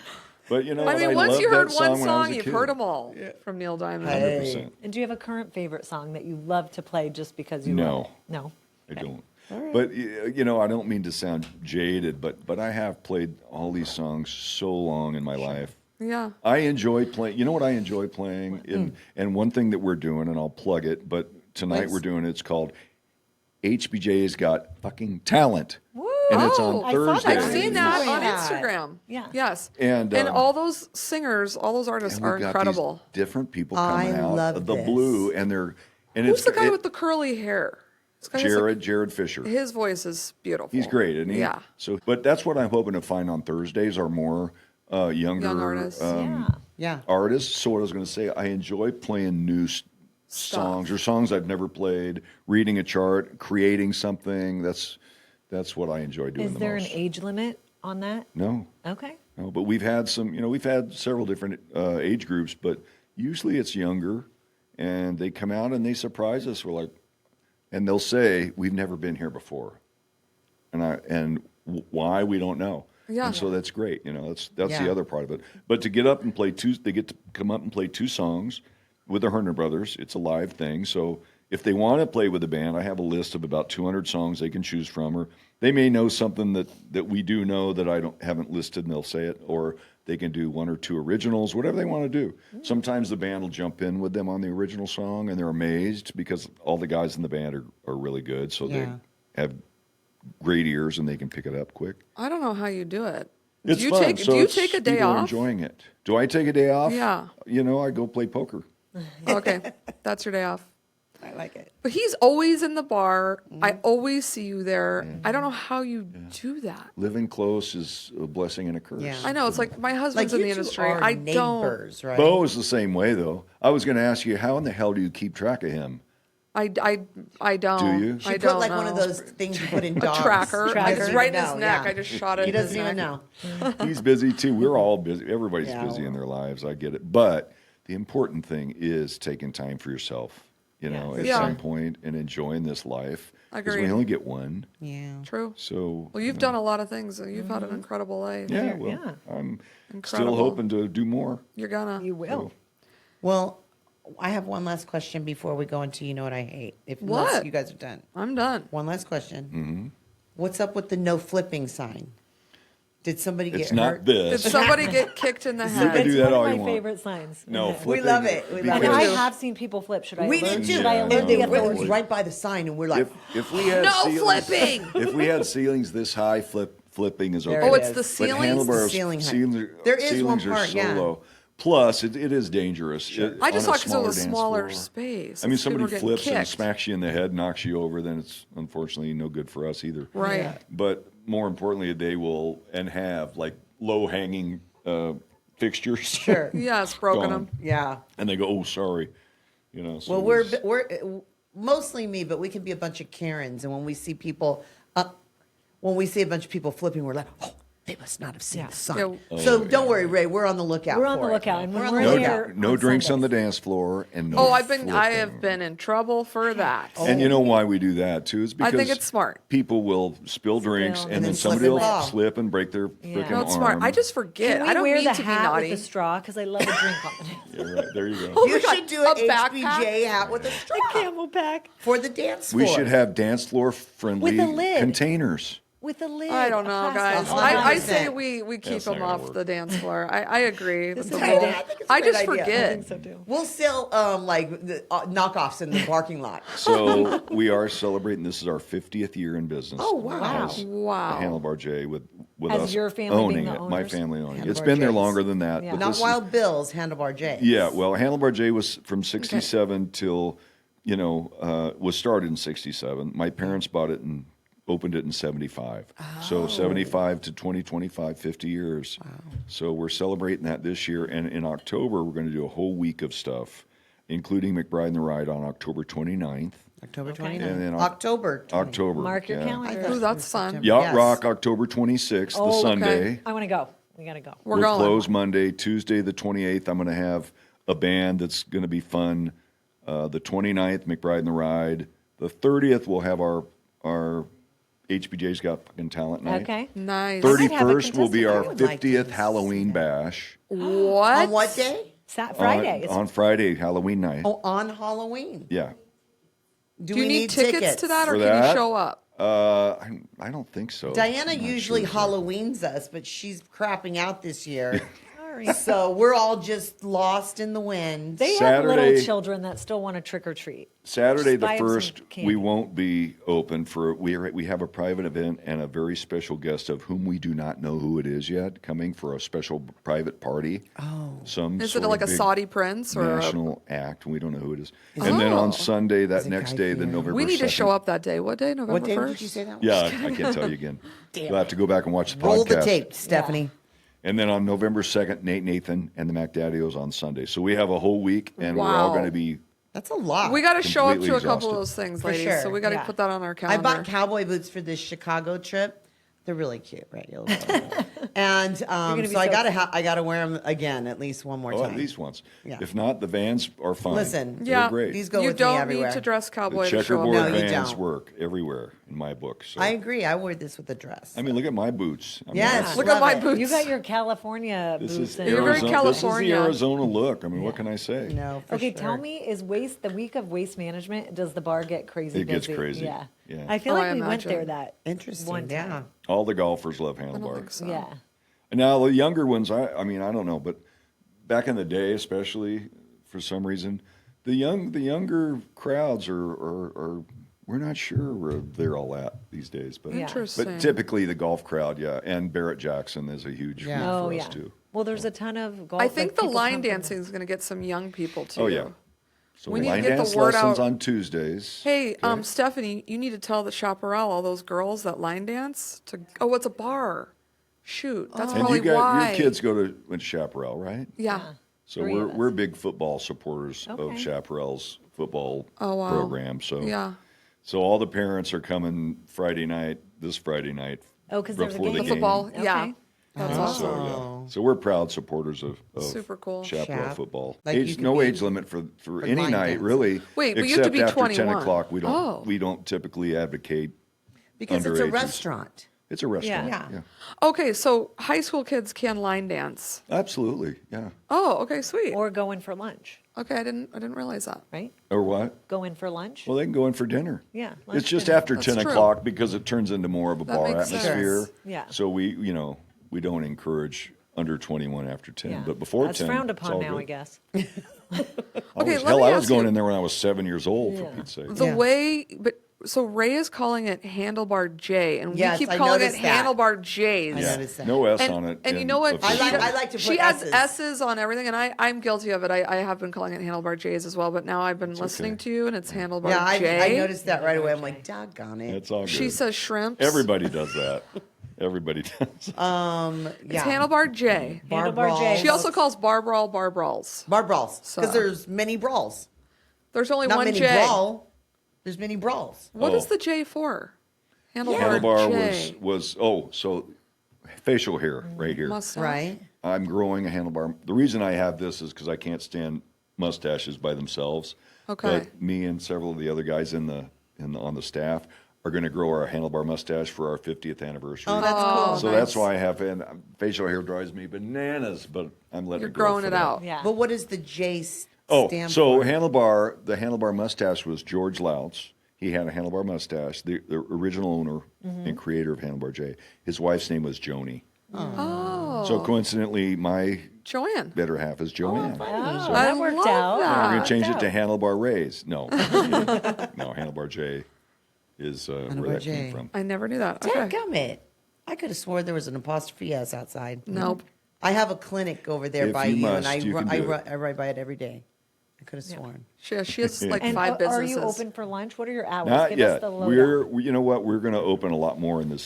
But you know I what? mean, once loved you heard that one when I was song, a you've kid. heard them all from Neil Diamond. 100%. And do you have a current favorite song that you love to play just because you No. love it? No. I don't. But you know, I don't mean to sound jaded, but I have played all these songs so long in my life. Yeah. I enjoy playing. You know what I enjoy playing? And one thing that we're doing, and I'll plug it, but tonight Please. we're doing it's called HBJ's Got Fucking Talent. And it's on Oh, Thursday. I've seen that on Yeah. Instagram. Yeah. Yes. And, all those singers, all those artists And are we've got incredible. these different people I coming out love of the this. blue, and they're and Who's it's the guy with the curly hair? This guy has, like, Jared Fisher. his voice is beautiful. He's great, isn't he? Yeah. So, but that's what I'm hoping to find on Thursdays are more younger Young artists. Yeah. artists. So what I was going to say, I enjoy playing new songs or songs I've never played, reading a chart, creating something. That's what I enjoy doing Is the there most. an age limit on that? No, Okay. no. But we've had some. We've had several different age groups, but usually it's younger, and they come out and they surprise us. We're like, and they'll say, "We've never been here before," and why we don't know. Yeah. And so that's great. That's Yeah. the other part of it. But to get up and play they get to come up and play 2 songs with the Herndon brothers. It's a live thing. So if they want to play with the band, I have a list of about 200 songs they can choose from, or they may know something that we do know that haven't listed, and they'll say it, or they can do 1 or 2 originals, whatever they want to do. Sometimes the band will jump in with them on the original song, and they're amazed because all the guys in the band are really good, so Yeah. they have great ears and they can pick it up quick. I don't know how you do it. It's do you fun. take So do you it's take a day people are off? enjoying it. Do I take a day off? Yeah. I go play poker. Okay. That's your day off. I like it. But he's always in the bar. I always see you there. I don't know how you do that. Living close is a blessing and a curse. Yeah. I know it's like my Like husband's you in the two industry. are I don't. neighbors, right? Bo is the same way, though. I was going to ask you, how in the hell do you keep track of him? I don't. Do you? She I put don't like know. one of those things you put in dogs. Tracker. He doesn't It's even right in his know, neck. yeah. I just shot it He in his doesn't even neck. know. He's busy too. We're all busy. Everybody's Yeah, busy in well. their lives. I get it. But the important thing is taking time for yourself, at Yeah. some point and enjoying this life. Because we Agreed. only get one. Yeah. True. So. Well, you've done a lot of things. You've had an incredible life. Yeah, well, Yeah. I'm Incredible. still hoping to do more. You're gonna. You will. Well, I have one last question before we go into You Know What I Hate. Unless What? you guys are done. I'm done. One last question. Mm-hmm. What's up with the no flipping sign? Did somebody get It's hurt? not Did this. somebody get kicked in the You head? can do It's that one all of you my want. favorite signs. No, Yeah. flipping. love it. We love And it. I too. have seen people flip. Should I We alert? did too. Should I Yeah, alert And they the were authorities? right by the sign, and we're like, If we had No ceilings, flipping! If we had ceilings this high, flipping is okay. There Oh, it it's is. the But ceilings. But handlebars, Ceiling height. ceilings, There is one ceilings are part, so yeah. low. Plus, it is dangerous. I just on thought because it was a dance smaller floor. space. I mean, People somebody were getting flips and kicked. smacks you in the head, knocks you over, then it's unfortunately no good for us either. Right. Yeah. But more importantly, they will and have like low hanging fixtures. Sure. Yeah, it's broken Gone. them. Yeah. And they go, "Oh, sorry," So Well, it was- we're mostly me, but we can be a bunch of Karens, and when we see people, when we see a bunch of people flipping, we're like, oh, they must not have seen the sign. Yeah. So don't worry, Ray, we're on the lookout. We're on for the it. lookout, and when We're on we're the no, there no on drinks on the Sundays. dance floor, and no. Oh, I flipping. have been in trouble for that. And you know why we do that too? Is I because think it's smart. People will spill drinks, and and then then slip somebody and will fall. slip and break their freaking No, arm. it's smart. I just forget. Can we I don't wear mean the to be hat naughty. with the straw? Because I love a drink on the dance. Yeah, right, there you go. Oh You my God, should do a an backpack? HBJ hat with a straw Camelback for the dance floor. We should have dance floor friendly With a lid. containers. with a lid. I don't a know, plastic guys. lid. I say 100%. we keep That's not them gonna off work. the dance floor. I agree. with the is a rule. good idea. I think it's a I great just idea. forget. I think so too. We'll sell like the, knockoffs in the parking lot. So we are celebrating. This is our 50th year in business. Oh, wow. As Wow. Handlebar J with As us your family being owning the it. My owners? family owning it. It's Handlebar been there J's. longer than that. Yeah. But Not this is- Wild Bill's, Handlebar J. Yeah, well, Handlebar J was from 67 till, was started in 67. My parents bought it and opened it in 75. So 75 to 2025, 50 years. Wow. So we're celebrating that this year. And in October, we're going to do a whole week of stuff, including McBride and the Ride on October 29th. October 29th. And then October 29th. October. Mark your yeah. calendar. Ooh, that's fun. Yacht Yes. Rock, October 26th, the Oh, okay. Sunday. I want to go. We got to go. We're We'll going. close Monday. Tuesday, the 28th, I'm going to have a band that's going to be fun. The 29th, McBride and the Ride. The 30th, we'll have our HBJ's Got Fucking Talent Night. Okay. Nice. might have a 31st will be contestant. our I would like to 50th see Halloween bash. What? On what day? Friday. On Friday, Halloween night. Oh, on Halloween. Yeah. Do you need tickets to that, or For can you that? show up? I don't think so. Diana I'm not usually sure. Halloweens us, but she's crapping out this year. Sorry. So we're all just lost in the wind. They have little Saturday- children that still want to trick or treat. Saturday Just the buy 'em some 1st, candy. we won't be open for. We have a private event and a very special guest of whom we do not know who it is yet, coming for a special private party. Oh, some Is sort it like of a big Saudi prince or a, national act? We don't know who it is. And then on Sunday, that it next Guy day, the Fieri? November. we need to 2nd, show up that day. What day? November What day 1st? did you say that was? Yeah, I can't tell you again. You'll have to go back and watch the Roll podcast. the tape, Stephanie. And then on November 2nd, Nate Nathan and the MacDaddios on Sunday. So we have a whole week, and we're all Wow. going to be. That's a lot. We got to show up Completely to a couple of exhausted. those things, For ladies. sure, So we got to yeah. put that on our I calendar. bought cowboy boots for this Chicago trip. They're really cute, right? You'll love them. And so gonna be I so gotta wear them again at least one more Oh, time. at least once. Yeah. If not, the Vans are fine. Listen, They're yeah, great. These go you with me don't everywhere. need to dress The cowboy to show checkerboard up. No, you Vans don't. work everywhere in my book. So I agree. I wear this with a dress. I mean, look at my boots. I mean, Yes, that's- Look at love my it. boots. You got your California This boots is in. You're very Arizona. California. This is the Arizona look. I mean, what can I say? No, for Okay, sure. tell me, is the week of waste management, does the bar get crazy It gets busy? crazy, Yeah. yeah. I feel Oh, like I we went imagine. there that Interesting. one Yeah. time. All the golfers love I don't handlebar. think so. Yeah. And now the younger ones, I mean, I don't know, but back in the day, especially for some reason, the younger crowds are we're not sure where they're all at these days. But Yeah. Interesting. but typically the golf crowd, yeah, and Barrett Jackson is a huge Yeah. one Oh, for yeah. us too. Well, there's a ton of golf. I think like, the people line come from- dancing is going to get some young people too. Oh yeah. So We need to line get the dance word lessons out. on Tuesdays. Hey, Stephanie, you need to tell the chaparral, all those girls that line dance, to oh, it's a bar. Shoot, that's And probably you got why. your kids go to Chaparral, right? Yeah. So Three we're of us. we're big football supporters of Okay. Chaparral's football Oh, wow. program. So Yeah. so all the parents are coming this Friday night. Oh, because there's a before game. the Football. Okay. Yeah. That's awesome. So yeah, so we're proud supporters of Super cool. Chaparral Chap. football. Like you age, could no be age limit for any line night dance. really. Wait, but you have to except be after 10 21. o'clock. Oh. We don't typically advocate. Because it's a underages. restaurant. It's a restaurant. Yeah. Yeah. Okay, so high school kids can line dance. Absolutely. Yeah. Oh, okay, sweet. Or go in for lunch, Okay, I didn't realize that. right? Or what? Go in for lunch. Well, they can go in for dinner. Yeah, It's lunch, just dinner. after That's 10 true. o'clock because it turns into more of a That bar makes sense. atmosphere. Yeah. So we don't encourage under 21 after 10, Yeah. but before That's 10, frowned it's upon all now, good. I guess. Okay, I let was me ask going you- in there when I was 7 years old, for Pete's sake. The Yeah. way, but so Ray is calling it Handlebar J, and Yes, we keep I calling it noticed that. Handlebar J's. I Yeah, noticed that. no S And, on it. and you in know what? official. I like to she put adds S's. S's on everything, and I'm guilty of it. I have been calling it Handlebar J's as well, but now I've been listening okay. to you, and it's Handlebar Yeah, J. I noticed that right away. I'm like, doggone it. It's all good. She says shrimps. Everybody does that. Everybody does. It's Yeah. Handlebar J. Bar Handlebar brawls. J. She also calls bar brawl bar brawls. Bar brawls. Because So- there's many brawls. There's only Not one many J. brawl. There's many brawls. What is Oh. the J for? Handlebar Handlebar J. so facial hair right here. Mustache. Right? I'm growing a handlebar. The reason I have this is because I can't stand mustaches by themselves. Okay. But me and several of the other guys on the staff are going to grow our handlebar mustache for our 50th anniversary. Oh, that's cool. So that's why I have, and facial hair drives me bananas, but I'm letting You're it grow growing for it that. out. Yeah. But what does the J Oh, stand so for? the handlebar mustache was George Louts. He had a handlebar mustache, the original owner and creator of Handlebar J. His wife's name was Joni. Oh. So coincidentally, my Joanne. better half is Joanne. Oh, I that worked love out. that. We're going to change it Worked to out. Handlebar Rays. No. No, Handlebar J is where Handlebar that J. came from. I never knew that. Okay. Dadgummit. I could have swore there was an apostrophe S outside. Nope. I have a clinic over there If by you you, and must, I, you ru- can I, do ru- it. I ride by it every day. I could have sworn. She has like And 5 are businesses. you open for lunch? What are your hours? Not Give yet. us the lowdown. You know what? We're going to open a lot more in this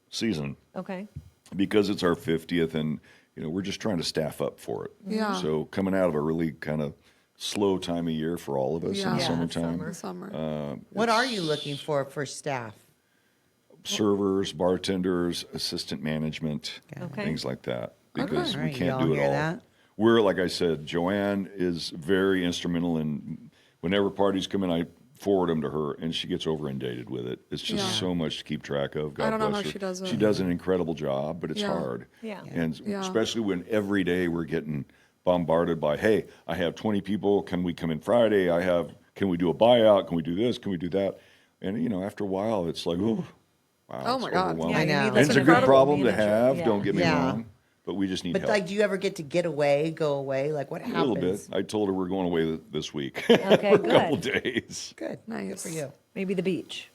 season Okay. because it's our 50th, and we're just trying to staff up for it. Yeah. So coming out of a really kind of slow time of year for all of us in Yeah. the Yeah, summertime. Summer. What are you looking for staff? Servers, bartenders, assistant management, Okay. things like that. Because All we right, can't y'all do it hear all. that? We're, like I said, Joanne is very instrumental in whenever parties come in, I forward them to her, and she gets over inundated with it. It's just Yeah. so much to keep track of. God I don't know bless how her. she does it. She does an incredible job, but it's Yeah. hard. Yeah. And Yeah. especially when every day we're getting bombarded by, hey, I have 20 people. Can we come in Friday? Can we do a buyout? Can we do this? Can we do that? And, after a while, it's like, oh, wow. Oh it's my God. overwhelming. Yeah, I you know. need And like it's an a good incredible problem to manager. have, Yeah. don't get me Yeah. wrong, but we just need But help. do you ever get to get away, go away? Like what A happens? little bit. I told her we're going away this week Okay, for a couple good. days. Good. Nice. Good for you. Maybe the beach.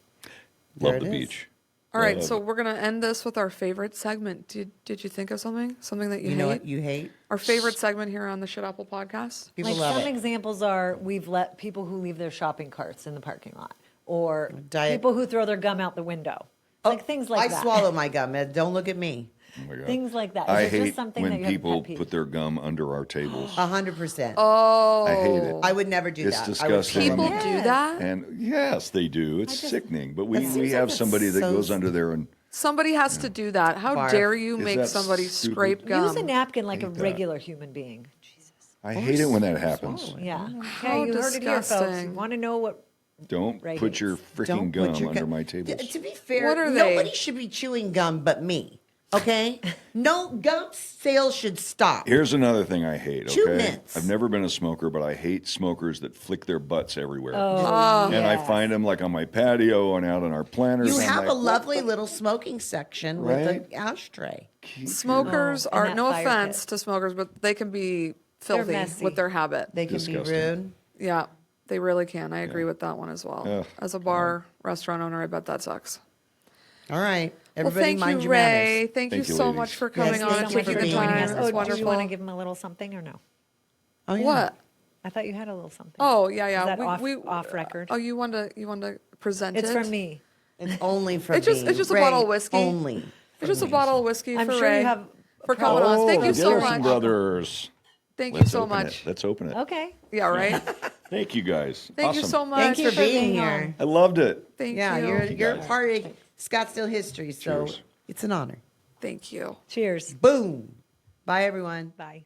There Love it the is. beach. All right, Love so it. we're gonna end this with our favorite segment. Did you think of something? Something that you, You hate? know what you hate? Our favorite segment here on the Shit Apple podcast. People Like love some it. examples are we've let people who leave their shopping carts in the parking lot, or Diet- people who throw their gum out the window, like things like I that. swallow my gum. Ed. Don't look at me. Oh my God. Things like that. Is I it just hate something that when you have a people pet peeve? put their gum under our tables. 100%. Oh, I hate it. I would never do It's that. disgusting. people I would do that. And yes, they do. It's just- sickening. But It we seems like have it's somebody that so goes under there and Somebody has to do that. How Barf. dare you Is make that somebody stupid? scrape gum? Use a napkin like a Hate that. regular human being. Jesus. I hate it when that happens. Yeah. How Okay, you heard it here, folks. You disgusting. want to know what? Don't Ray put your hates. freaking Don't gum put your under gum- my tables. To be fair, What are nobody they? should be chewing gum but me. Okay? No gum sales should stop. Here's another thing I hate, Chew okay? mints. I've never been a smoker, but I hate smokers that flick their butts everywhere. Oh, And I find them like on my patio and out on our planters. You I'm have like, a what lovely the- little smoking section with Right? an ashtray. Smokers and are that no fire offense pit. to smokers, but they can be filthy messy. with their habit. They can Disgusting. be rude. Yeah, they really can. I agree with that one as well. Ugh. As a bar restaurant owner, I bet that sucks. All right. Well, Everybody thank mind you, your Ray. manners. Thank you Thank you, so ladies. much for Yes, coming thank on and you taking for the being time. here. It was Oh, do wonderful. you want to give them a little something or no? Oh, yeah. What? I thought you had a little something. Oh yeah, yeah. Is that off record? Oh, you want to present It's it? from me. It's only for It's just- me. it's just a Ray, bottle of whiskey. Only. It's just a bottle of whiskey I'm for sure Ray you have for coming on. Thank you Oh, so Garrison much. Brothers. Thank you Let's so open it. much. Let's open it. Okay. Yeah, right. Thank you guys. Thank you Awesome. so much. Thanks for being here. I loved it. Thank Yeah, you. you're guys. part of Scottsdale history, so Cheers. it's an honor. Thank you. Cheers. Boom. Bye, everyone. Bye.